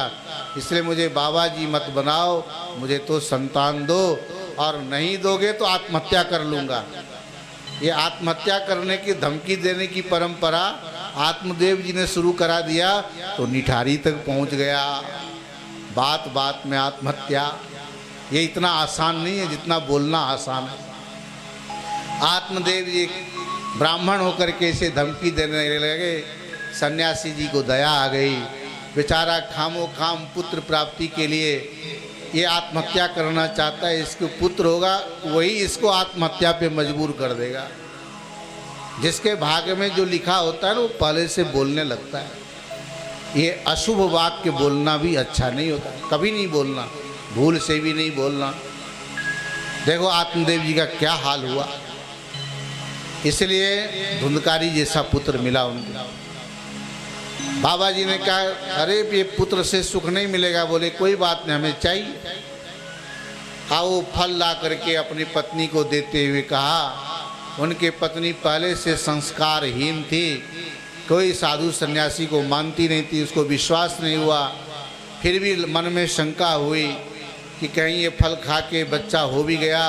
इसलिए मुझे बाबा जी मत बनाओ, मुझे तो संतान दो, और नहीं दोगे तो आत्महत्या कर लूँगा। ये आत्महत्या करने की धमकी देने की परंपरा आत्मदेव जी ने शुरू करा दिया तो निठारी तक पहुंच गया। बात बात में आत्महत्या, ये इतना आसान नहीं है जितना बोलना आसान है। आत्मदेव जी ब्राह्मण होकर के इसे धमकी देने लगे। सन्यासी जी को दया आ गई, बेचारा खामो खाम पुत्र प्राप्ति के लिए ये आत्महत्या करना चाहता है। इसको पुत्र होगा वही इसको आत्महत्या पे मजबूर कर देगा। जिसके भाग्य में जो लिखा होता है ना, वो पहले से बोलने लगता है। ये अशुभ वाक्य बोलना भी अच्छा नहीं होता, कभी नहीं बोलना, भूल से भी नहीं बोलना। देखो आत्मदेव जी का क्या हाल हुआ। इसलिए धुंधकारी जैसा पुत्र मिला उनको। बाबा जी ने कहा, अरे ये पुत्र से सुख नहीं मिलेगा। बोले कोई बात नहीं, हमें चाहिए। आओ फल ला करके अपनी पत्नी को देते हुए कहा। उनके पत्नी पहले से संस्कारहीन थी, कोई साधु सन्यासी को मानती नहीं थी, उसको विश्वास नहीं हुआ। फिर भी मन में शंका हुई कि कहीं ये फल खा के बच्चा हो भी गया,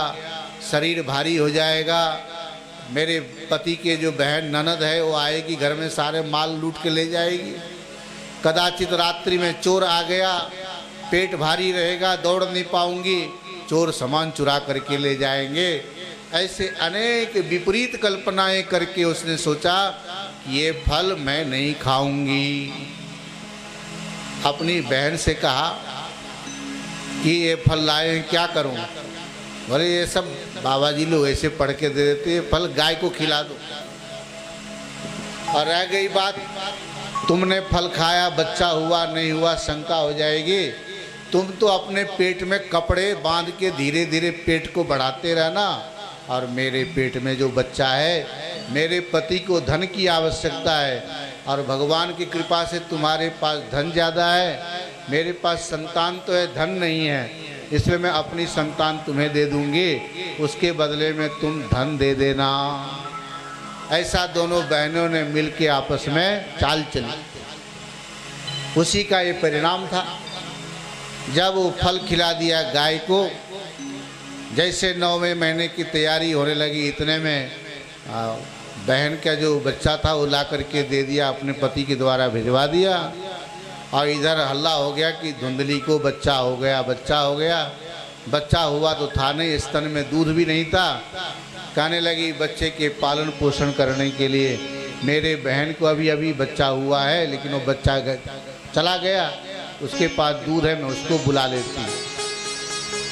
शरीर भारी हो जाएगा, मेरे पति के जो बहन ननद है वो आएगी, घर में सारे माल लूट के ले जाएगी। कदाचित रात्रि में चोर आ गया, पेट भारी रहेगा, दौड़ नहीं पाऊंगी, चोर सामान चुरा करके ले जाएंगे। ऐसे अनेक विपरीत कल्पनाएं करके उसने सोचा कि ये फल मैं नहीं खाऊंगी। अपनी बहन से कहा कि ये फल लाए हैं, क्या करूं? बोले ये सब बाबा जी लोग ऐसे पढ़ के दे देते, ये फल गाय को खिला दो। और रह गई बात, तुमने फल खाया, बच्चा हुआ नहीं हुआ, शंका हो जाएगी। तुम तो अपने पेट में कपड़े बांध के धीरे धीरे पेट को बढ़ाते रहना, और मेरे पेट में जो बच्चा है, मेरे पति को धन की आवश्यकता है, और भगवान की कृपा से तुम्हारे पास धन ज़्यादा है, मेरे पास संतान तो है, धन नहीं है, इसलिए मैं अपनी संतान तुम्हें दे दूंगी, उसके बदले में तुम धन दे देना। ऐसा दोनों बहनों ने मिलके आपस में चाल चली। उसी का ये परिणाम था। जब वो फल खिला दिया गाय को, जैसे 9वें महीने की तैयारी होने लगी, इतने में बहन का जो बच्चा था वो ला करके दे दिया, अपने पति के द्वारा भिजवा दिया। और इधर हल्ला हो गया कि धुंधली को बच्चा हो गया, बच्चा हो गया। बच्चा हुआ तो था नहीं, स्तन में दूध भी नहीं था। कहने लगी बच्चे के पालन पोषण करने के लिए मेरे बहन को अभी अभी बच्चा हुआ है, लेकिन वो बच्चा चला गया, उसके पास दूध है, मैं उसको बुला लेती हूँ।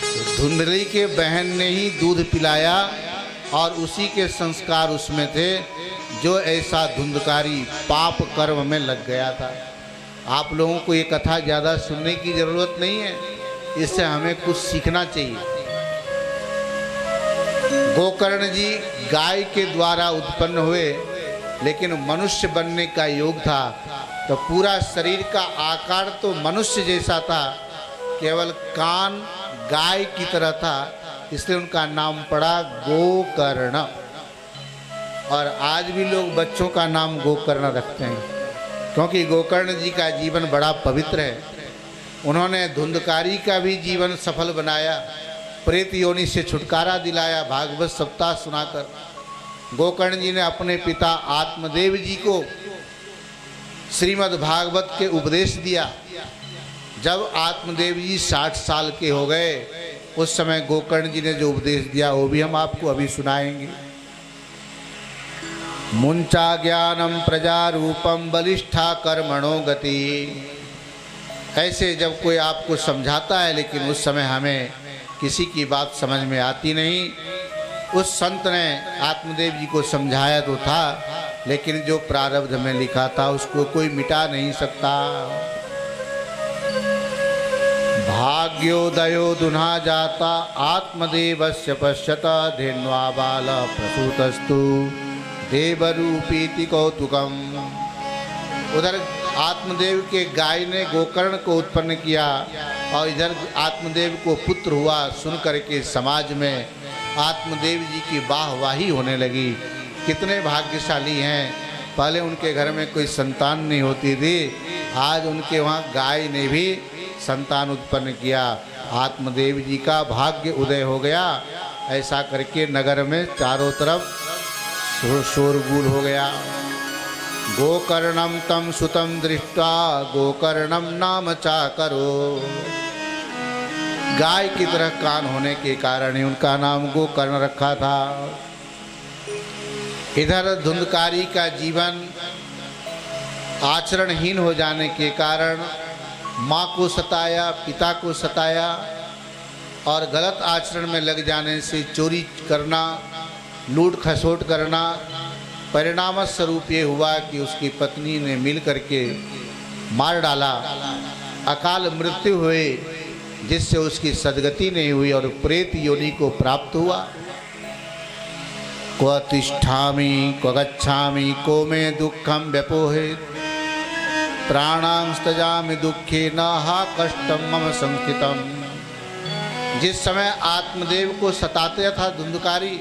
तो धुंधली के बहन ने ही दूध पिलाया, और उसी के संस्कार उसमें थे, जो ऐसा धुंधकारी पाप कर्म में लग गया था। आप लोगों को ये कथा ज़्यादा सुनने की ज़रूरत नहीं है, इससे हमें कुछ सीखना चाहिए। गोकर्ण जी गाय के द्वारा उत्पन्न हुए, लेकिन मनुष्य बनने का योग था, तो पूरा शरीर का आकार तो मनुष्य जैसा था, केवल कान गाय की तरह था, इसलिए उनका नाम पड़ा गोकर्ण। और आज भी लोग बच्चों का नाम गोकर्ण रखते हैं, क्योंकि गोकर्ण जी का जीवन बड़ा पवित्र है। उन्होंने धुंधकारी का भी जीवन सफल बनाया, प्रेत योनि से छुटकारा दिलाया भागवत सप्ताह सुनाकर। गोकर्ण जी ने अपने पिता आत्मदेव जी को श्रीमद् भागवत के उपदेश दिया। जब आत्मदेव जी 60 साल के हो गए, उस समय गोकर्ण जी ने जो उपदेश दिया वो भी हम आपको अभी सुनाएंगे। मुंचा ज्ञानम प्रजा रूपम बलिष्ठा कर्मणो गति। ऐसे जब कोई आपको समझाता है, लेकिन उस समय हमें किसी की बात समझ में आती नहीं। उस संत ने आत्मदेव जी को समझाया तो था, लेकिन जो प्रारब्ध में लिखा था उसको कोई मिटा नहीं सकता। भाग्योदयो दुना जाता आत्मदेवस्य पश्यत धेन्वा बाल प्रसूतस्तु देवरूपीति कौतुकम। उधर आत्मदेव के गाय ने गोकर्ण को उत्पन्न किया, और इधर आत्मदेव को पुत्र हुआ। सुन करके समाज में आत्मदेव जी की वाहवाही होने लगी। कितने भाग्यशाली हैं, पहले उनके घर में कोई संतान नहीं होती थी, आज उनके वहाँ गाय ने भी संतान उत्पन्न किया। आत्मदेव जी का भाग्य उदय हो गया। ऐसा करके नगर में चारों तरफ शोरगुल हो गया। गोकर्णम तम सुतम दृष्टा गोकर्णम नाम चाकरो। गाय की तरह कान होने के कारण ही उनका नाम गोकर्ण रखा था। इधर धुंधकारी का जीवन आचरणहीन हो जाने के कारण माँ को सताया, पिता को सताया, और गलत आचरण में लग जाने से चोरी करना, लूट खसोट करना। परिणाम स्वरूप ये हुआ कि उसकी पत्नी ने मिल करके मार डाला, अकाल मृत्यु हुई, जिससे उसकी सद्गति नहीं हुई और प्रेत योनि को प्राप्त हुआ। क्व तिष्ठामि क्व गच्छामि को मे दुःखं व्यपोहेत् प्राणांस्तजामि दुःखे न हा कष्टम मम संस्थितम्। जिस समय आत्मदेव को सताते था धुंधकारी,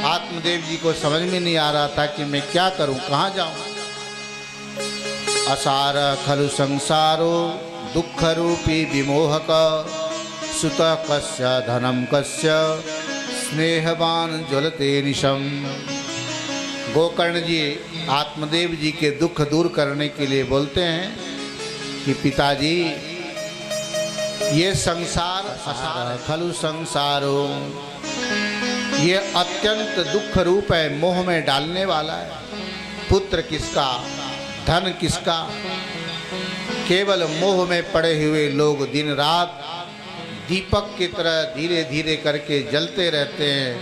आत्मदेव जी को समझ में नहीं आ रहा था कि मैं क्या करूं, कहाँ जाऊं। असार खलु संसारो दुख रूपी विमोहक सुत कस्य धनम कस्य स्नेहवान ज्वलते निशम। गोकर्ण जी आत्मदेव जी के दुख दूर करने के लिए बोलते हैं कि पिताजी ये संसार असार खलु संसारो, ये अत्यंत दुख रूप है, मोह में डालने वाला है। पुत्र किसका, धन किसका, केवल मोह में पड़े हुए लोग दिन रात दीपक की तरह धीरे धीरे करके जलते रहते हैं।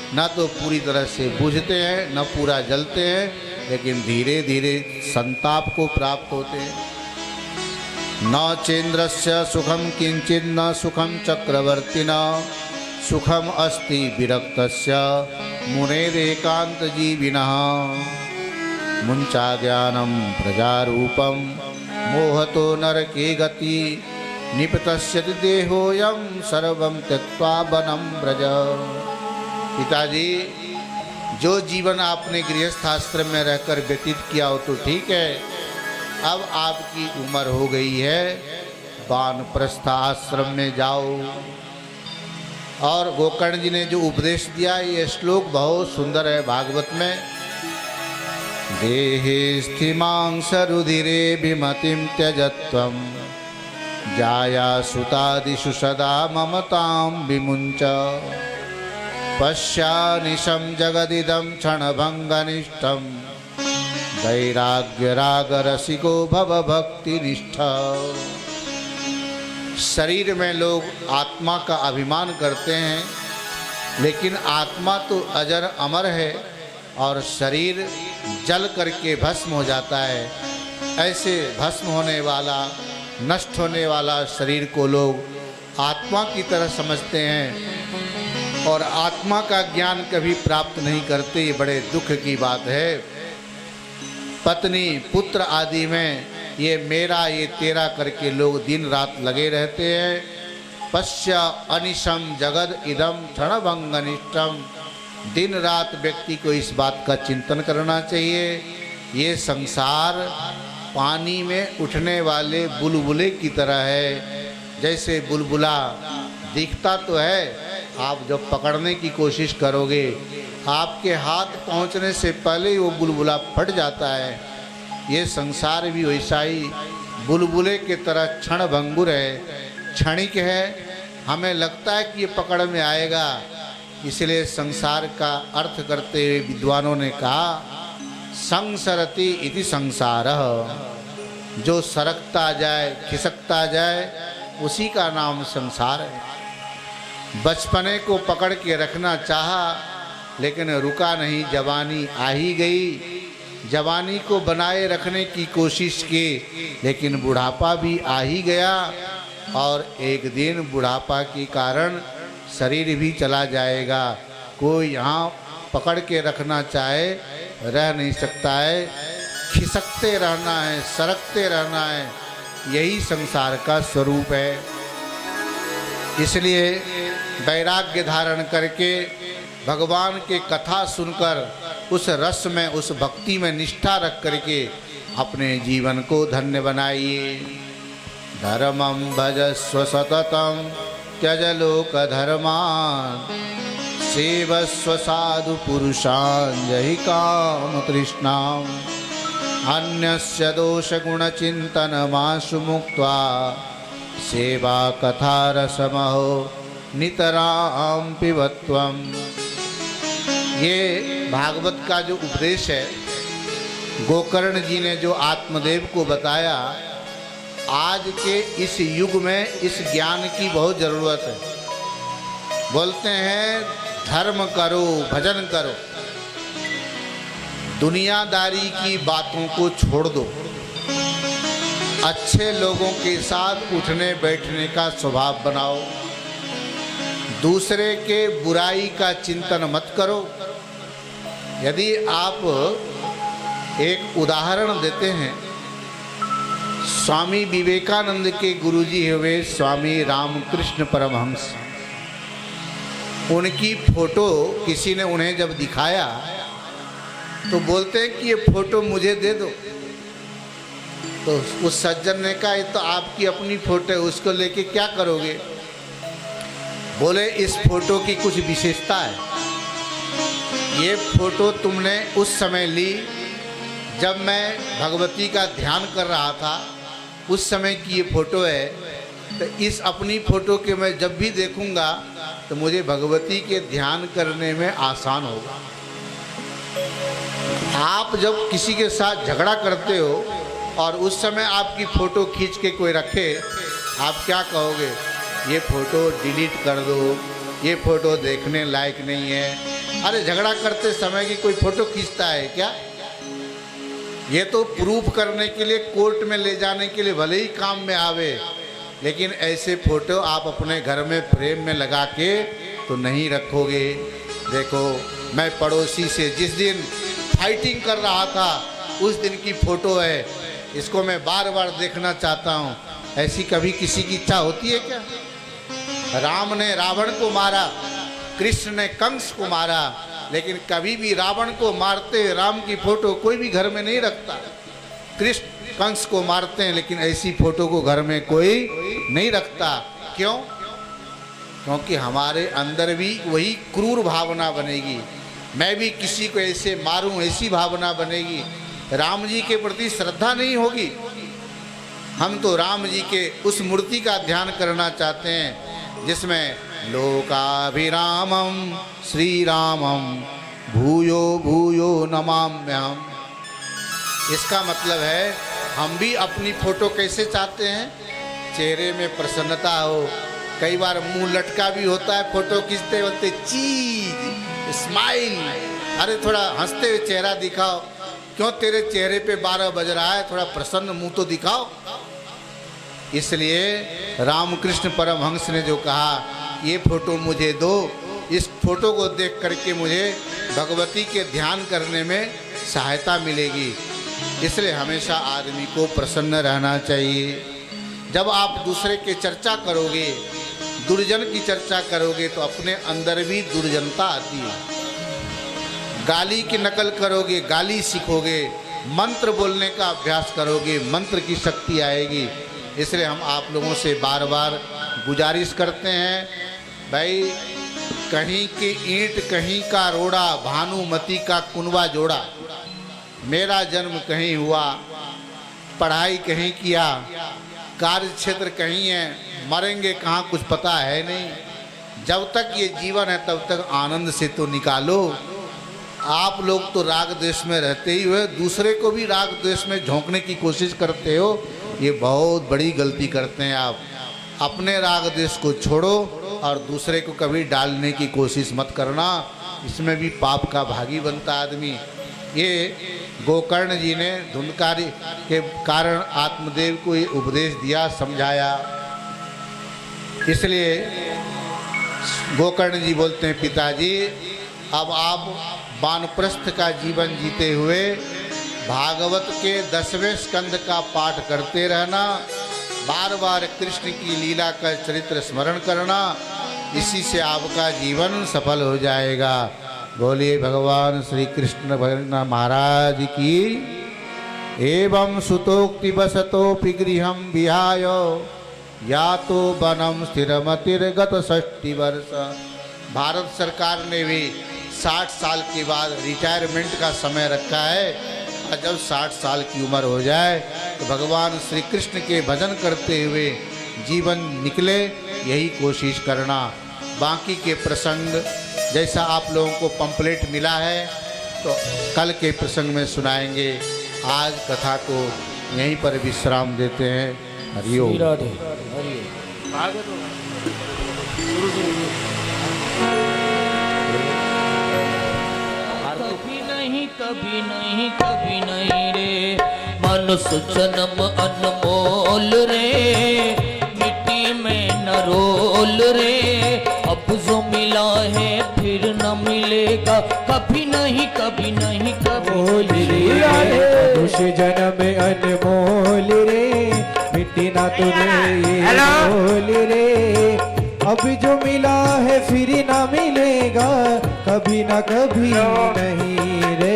न तो पूरी तरह से बुझते हैं, न पूरा जलते हैं, लेकिन धीरे धीरे संताप को प्राप्त होते हैं। न चेन्द्रस्य सुखम किंचित न सुखम चक्रवर्तिना, सुखम अस्ति विरक्तस्य मुनेरेकांत जीविनः। मुंचा ज्ञानम प्रजारूपम मोहतो नरके गति, निपतस्य देहोयम सर्वं त्यक्त्वा वनं व्रज। पिताजी, जो जीवन आपने गृहस्थ आश्रम में रहकर व्यतीत किया हो तो ठीक है, अब आपकी उम्र हो गई है, वानप्रस्थ आश्रम में जाओ। और गोकर्ण जी ने जो उपदेश दिया, ये श्लोक बहुत सुंदर है भागवत में। देहे स्थिमांस रुधिरे विमतिं त्यजत्वं, जाया सुतादिषु सदा ममतां विमुञ्च। पश्यानिशं जगदिदं क्षणभङ्गनिष्ठं, वैराग्यरागरसिको भव भक्तिनिष्ठ। शरीर में लोग आत्मा का अभिमान करते हैं, लेकिन आत्मा तो अजर अमर है और शरीर जल करके भस्म हो जाता है। ऐसे भस्म होने वाला, नष्ट होने वाला शरीर को लोग आत्मा की तरह समझते हैं और आत्मा का ज्ञान कभी प्राप्त नहीं करते। ये बड़े दुख की बात है। पत्नी पुत्र आदि में ये मेरा, ये तेरा करके लोग दिन रात लगे रहते हैं। पश्य अनिशम जगद इदम क्षणभंगनिष्ठम, दिन रात व्यक्ति को इस बात का चिंतन करना चाहिए। ये संसार पानी में उठने वाले बुलबुले की तरह है। जैसे बुलबुला दिखता तो है, आप जब पकड़ने की कोशिश करोगे, आपके हाथ पहुंचने से पहले ही वो बुलबुला फट जाता है। ये संसार भी वैसा ही बुलबुले के तरह क्षण भंगुर है, क्षणिक है। हमें लगता है कि ये पकड़ में आएगा, इसलिए संसार का अर्थ करते हुए विद्वानों ने कहा संसरति इति संसारः, जो सरकता जाए, खिसकता जाए, उसी का नाम संसार है। बचपने को पकड़ के रखना चाहा, लेकिन रुका नहीं, जवानी आ ही गई। जवानी को बनाए रखने की कोशिश की, लेकिन बुढ़ापा भी आ ही गया और एक दिन बुढ़ापा के कारण शरीर भी चला जाएगा। कोई यहाँ पकड़ के रखना चाहे रह नहीं सकता है, खिसकते रहना है, सरकते रहना है। यही संसार का स्वरूप है। इसलिए वैराग्य धारण करके भगवान के कथा सुनकर उस रस में, उस भक्ति में निष्ठा रख करके अपने जीवन को धन्य बनाइए। धर्मं भजस्व सततं त्यज लोक धर्मान्, सेवस्व साधु पुरुषान् जहि काम तृष्णाम्। अन्यस्य दोष गुण चिंतनमाशु मुक्त्वा, सेवा कथा रसमहो नितरां पिबत्वम्। ये भागवत का जो उपदेश है, गोकर्ण जी ने जो आत्मदेव को बताया, आज के इस युग में इस ज्ञान की बहुत ज़रूरत है। बोलते हैं धर्म करो, भजन करो, दुनियादारी की बातों को छोड़ दो, अच्छे लोगों के साथ उठने बैठने का स्वभाव बनाओ, दूसरे के बुराई का चिंतन मत करो। यदि आप एक उदाहरण देते हैं, स्वामी विवेकानंद के गुरुजी हुए स्वामी रामकृष्ण परमहंस, उनकी फोटो किसी ने उन्हें जब दिखाया तो बोलते हैं कि ये फोटो मुझे दे दो। तो उस सज्जन ने कहा, ये तो आपकी अपनी फोटो है, उसको लेके क्या करोगे? बोले इस फोटो की कुछ विशेषता है। ये फोटो तुमने उस समय ली जब मैं भगवती का ध्यान कर रहा था, उस समय की ये फोटो है। तो इस अपनी फोटो के मैं जब भी देखूंगा तो मुझे भगवती के ध्यान करने में आसान होगा। आप जब किसी के साथ झगड़ा करते हो और उस समय आपकी फ़ोटो खींच के कोई रखे, आप क्या कहोगे? ये फ़ोटो डिलीट कर दो, ये फ़ोटो देखने लायक नहीं है। अरे झगड़ा करते समय की कोई फ़ोटो खींचता है क्या? ये तो प्रूफ करने के लिए, कोर्ट में ले जाने के लिए भले ही काम में आवे, लेकिन ऐसे फ़ोटो आप अपने घर में फ्रेम में लगा के तो नहीं रखोगे। देखो, मैं पड़ोसी से जिस दिन फाइटिंग कर रहा था उस दिन की फ़ोटो है, इसको मैं बार बार देखना चाहता हूँ। ऐसी कभी किसी की इच्छा होती है क्या? राम ने रावण को मारा, कृष्ण ने कंस को मारा, लेकिन कभी भी रावण को मारते राम की फ़ोटो कोई भी घर में नहीं रखता। कृष्ण कंस को मारते हैं लेकिन ऐसी फ़ोटो को घर में कोई नहीं रखता। क्यों? क्योंकि हमारे अंदर भी वही क्रूर भावना बनेगी, मैं भी किसी को ऐसे मारूं, ऐसी भावना बनेगी। राम जी के प्रति श्रद्धा नहीं होगी। हम तो राम जी के उस मूर्ति का ध्यान करना चाहते हैं जिसमें लोकाभिरामम श्री रामम भूयो भूयो नमाम्यहम्। इसका मतलब है हम भी अपनी फ़ोटो कैसे चाहते हैं? चेहरे में प्रसन्नता हो। कई बार मुंह लटका भी होता है, फ़ोटो खींचते बोलते चीज स्माइल, अरे थोड़ा हंसते हुए चेहरा दिखाओ। क्यों तेरे चेहरे पे 12 बज रहा है? थोड़ा प्रसन्न मुंह तो दिखाओ। इसलिए रामकृष्ण परमहंस ने जो कहा, ये फ़ोटो मुझे दो, इस फ़ोटो को देख करके मुझे भगवती के ध्यान करने में सहायता मिलेगी। इसलिए हमेशा आदमी को प्रसन्न रहना चाहिए। जब आप दूसरे की चर्चा करोगे, दुर्जन की चर्चा करोगे, तो अपने अंदर भी दुर्जनता आती है। गाली की नकल करोगे, गाली सीखोगे। मंत्र बोलने का अभ्यास करोगे, मंत्र की शक्ति आएगी। इसलिए हम आप लोगों से बार बार गुजारिश करते हैं, भाई कहीं की ईंट कहीं का रोड़ा, भानुमती का कुनवा जोड़ा। मेरा जन्म कहीं हुआ, पढ़ाई कहीं किया, कार्य क्षेत्र कहीं है, मरेंगे कहाँ कुछ पता है नहीं। जब तक ये जीवन है तब तक आनंद से तो निकालो। आप लोग तो राग द्वेष में रहते ही हुए दूसरे को भी राग द्वेष में झोंकने की कोशिश करते हो, ये बहुत बड़ी गलती करते हैं आप। अपने राग द्वेष को छोड़ो और दूसरे को कभी डालने की कोशिश मत करना, इसमें भी पाप का भागी बनता आदमी। ये गोकर्ण जी ने धुंधकारी के कारण आत्मदेव को ये उपदेश दिया, समझाया। इसलिए गोकर्ण जी बोलते हैं, पिताजी अब आप वानप्रस्थ का जीवन जीते हुए भागवत के 10वें स्कंद का पाठ करते रहना, बार बार कृष्ण की लीला का चरित्र स्मरण करना, इसी से आपका जीवन सफल हो जाएगा। बोलिए भगवान श्री कृष्ण भगवान महाराज की। एवं सुतोक्ति बसतोपि गृहं विहाय यातो वनम स्थिरमतिर्गत 60 वर्ष। भारत सरकार ने भी 60 साल के बाद रिटायरमेंट का समय रखा है, और जब 60 साल की उम्र हो जाए तो भगवान श्री कृष्ण के भजन करते हुए जीवन निकले, यही कोशिश करना। बाकी के प्रसंग जैसा आप लोगों को पंपलेट मिला है तो कल के प्रसंग में सुनाएंगे। आज कथा को यहीं पर विश्राम देते हैं। हरिओम। कभी नहीं कभी नहीं रे, मनुष्य जन्म अनमोल रे, मिट्टी में न रोल रे। अब जो मिला है फिर न मिलेगा, कभी नहीं कभी नहीं कभी रे। मनुष्य जन्म अनमोल रे, मिट्टी ना तुझे बोल रे। अब जो मिला है फिर ना मिलेगा, कभी ना कभी नहीं रे।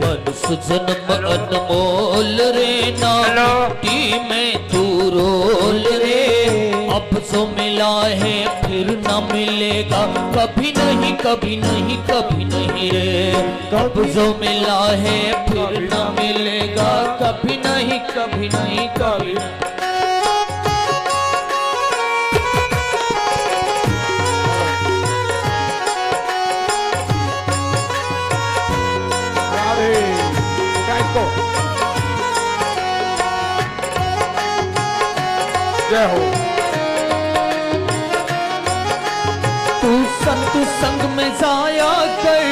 मनुष्य जन्म अनमोल रे, ना मिट्टी में तू रोल रे। अब जो मिला है फिर न मिलेगा कभी नहीं कभी नहीं कभी नहीं रे। अब जो मिला है फिर न मिलेगा कभी नहीं कभी नहीं कभी। जय हो। तू संत संग में जाया कर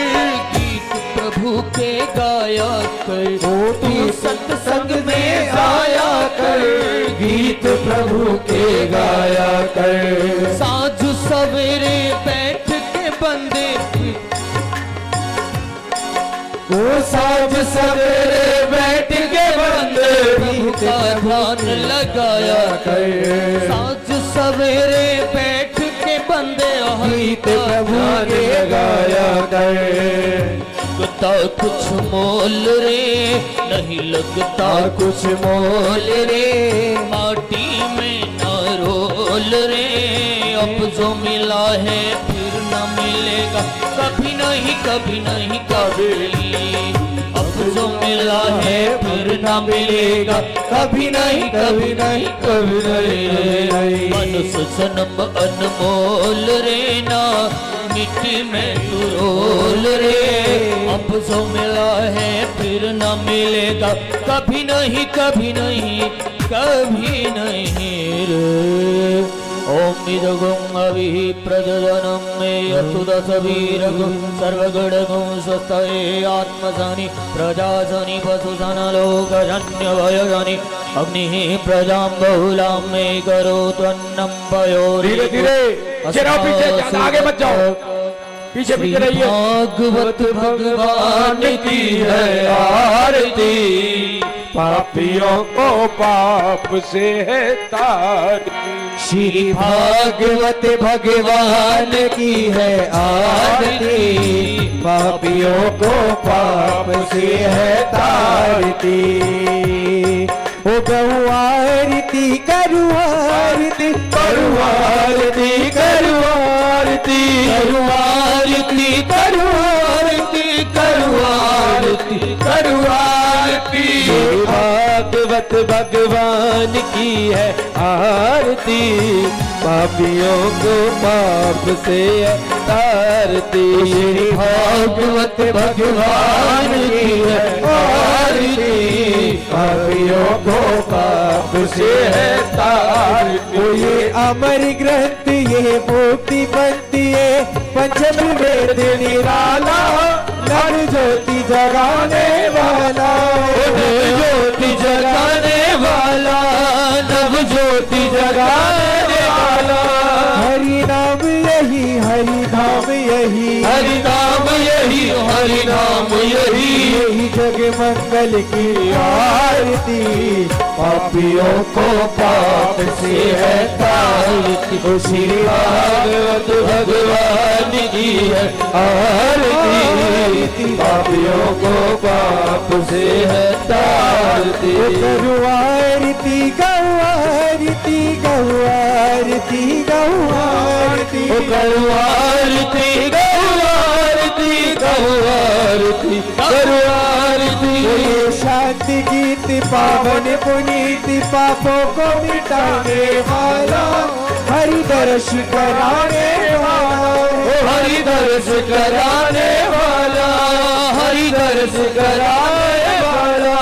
गीत प्रभु के गाया कर। तू संत संग में जाया कर गीत प्रभु के गाया कर। साझ सवेरे बैठ के बंदे वो साझ सवेरे बैठ के बंदे प्रभु का ध्यान लगाया कर। साझ सवेरे बैठ के बंदे गीत प्रभु के गाया कर। लगता कुछ मोल रे नहीं लगता कुछ मोल रे माटी में न रोल रे। अब जो मिला है फिर न मिलेगा कभी नहीं कभी नहीं कभी। अब जो मिला है फिर न मिलेगा कभी नहीं कभी नहीं कभी नहीं। मनुष्य जन्म अनमोल रे ना मिट्टी में तू रोल रे। अब जो मिला है फिर न मिलेगा कभी नहीं कभी नहीं कभी नहीं रे। ओम इदगुं अभि प्रददनं मे अतुदसवीरगुं सर्वगुणगुं स्वस्तये आत्मजानि प्रजाजनि पशुजनलोकजन्यभयजनि अग्निः प्रजां बहुलां मे करोत्वन्नं पयोरि। धीरे धीरे जरा पीछे ज्यादा आगे मत जाओ, पीछे पीछे रहिए। भागवत भगवान की है आरती पापियों को पाप से है तार। श्री भागवत भगवान की है आरती पापियों को पाप से है तारती। ओ गौ आरती करू आरती करू आरती करू आरती करू आरती करू आरती करू आरती करू आरती। भागवत भगवान की है आरती पापियों को पाप से तारती। श्री भागवत भगवान की है आरती पापियों को पाप से है तारती। ये अमर ग्रंथ ये मुक्ति बनती है पंचम वेद निराला नर ज्योति जगाने वाला। ज्योति जगाने वाला नव ज्योति जगाने वाला। हरि नाम यही हरि धाम यही हरि नाम यही हरि नाम यही यही जग मंगल की आरती पापियों को पाप से है तारती। श्री भागवत भगवान की है आरती पापियों को पाप से है तारती। करू आरती गौ आरती गौ आरती गौ आरती करू आरती गौ आरती गौ आरती करू आरती। शांति गीत पावन पुनीत पापों को मिटाने वाला हरि दर्श कराने वाला। हरि दर्श कराने वाला हरि दर्श कराने वाला।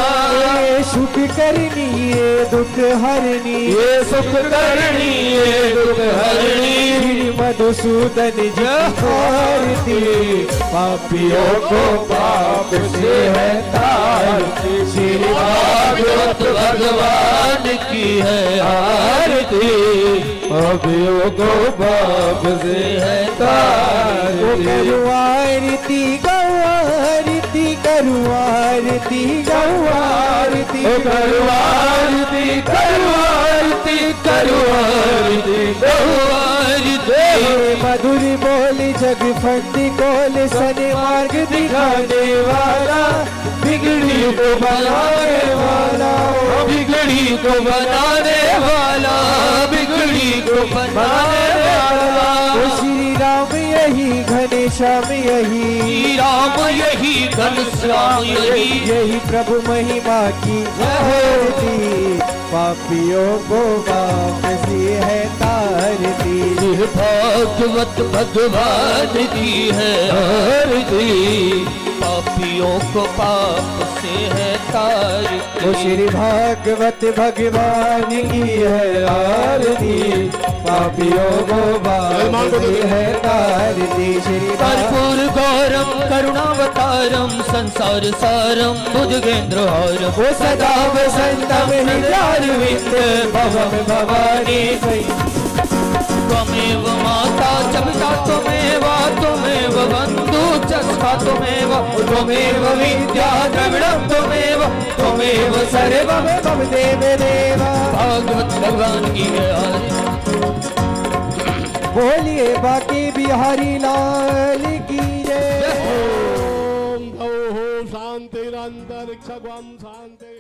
ये सुख करनी ये दुख हरनी ये सुख करनी ये दुख हरनी। मधुसूदन जी आरती पापियों को पाप से है तारती। श्री भागवत भगवान की है आरती पापियों को पाप से है तारती। करू आरती गौ आरती करू आरती गौ आरती करू आरती करू आरती करू आरती गौ आरती। मधुर बोल जग फंदी कोल सन मार्ग दिखाने वाला बिगड़ी को बनाने वाला बिगड़ी को बनाने वाला बिगड़ी मुरली को बनाने वाला। ओ श्री राम यही घनश्याम यही, श्री राम यही घनश्याम यही, यही प्रभु महिमा की आरती, पापियों को वापसी है तारती। यह भागवत भगवान की है आरती, पापियों को पाप से है तारती। ओ श्री भागवत भगवान की है आरती, पापियों को वापसी है तारती। श्री कर्पूर गौरम करुणावतारम संसार सारम भुजगेंद्र हारम, ओ सदा वसंतम हृदयारविंद भवम भवानी सई। त्वमेव माता च पिता त्वमेव, त्वमेव बन्धु च सखा त्वमेव, त्वमेव विद्या द्रविणं त्वमेव, त्वमेव सर्वं मम देव देवा। भागवत भगवान की है आरती। बोलिए बाकी बिहारी लाल की जय। ओम भो शांतिरंतरिक्षं शांति।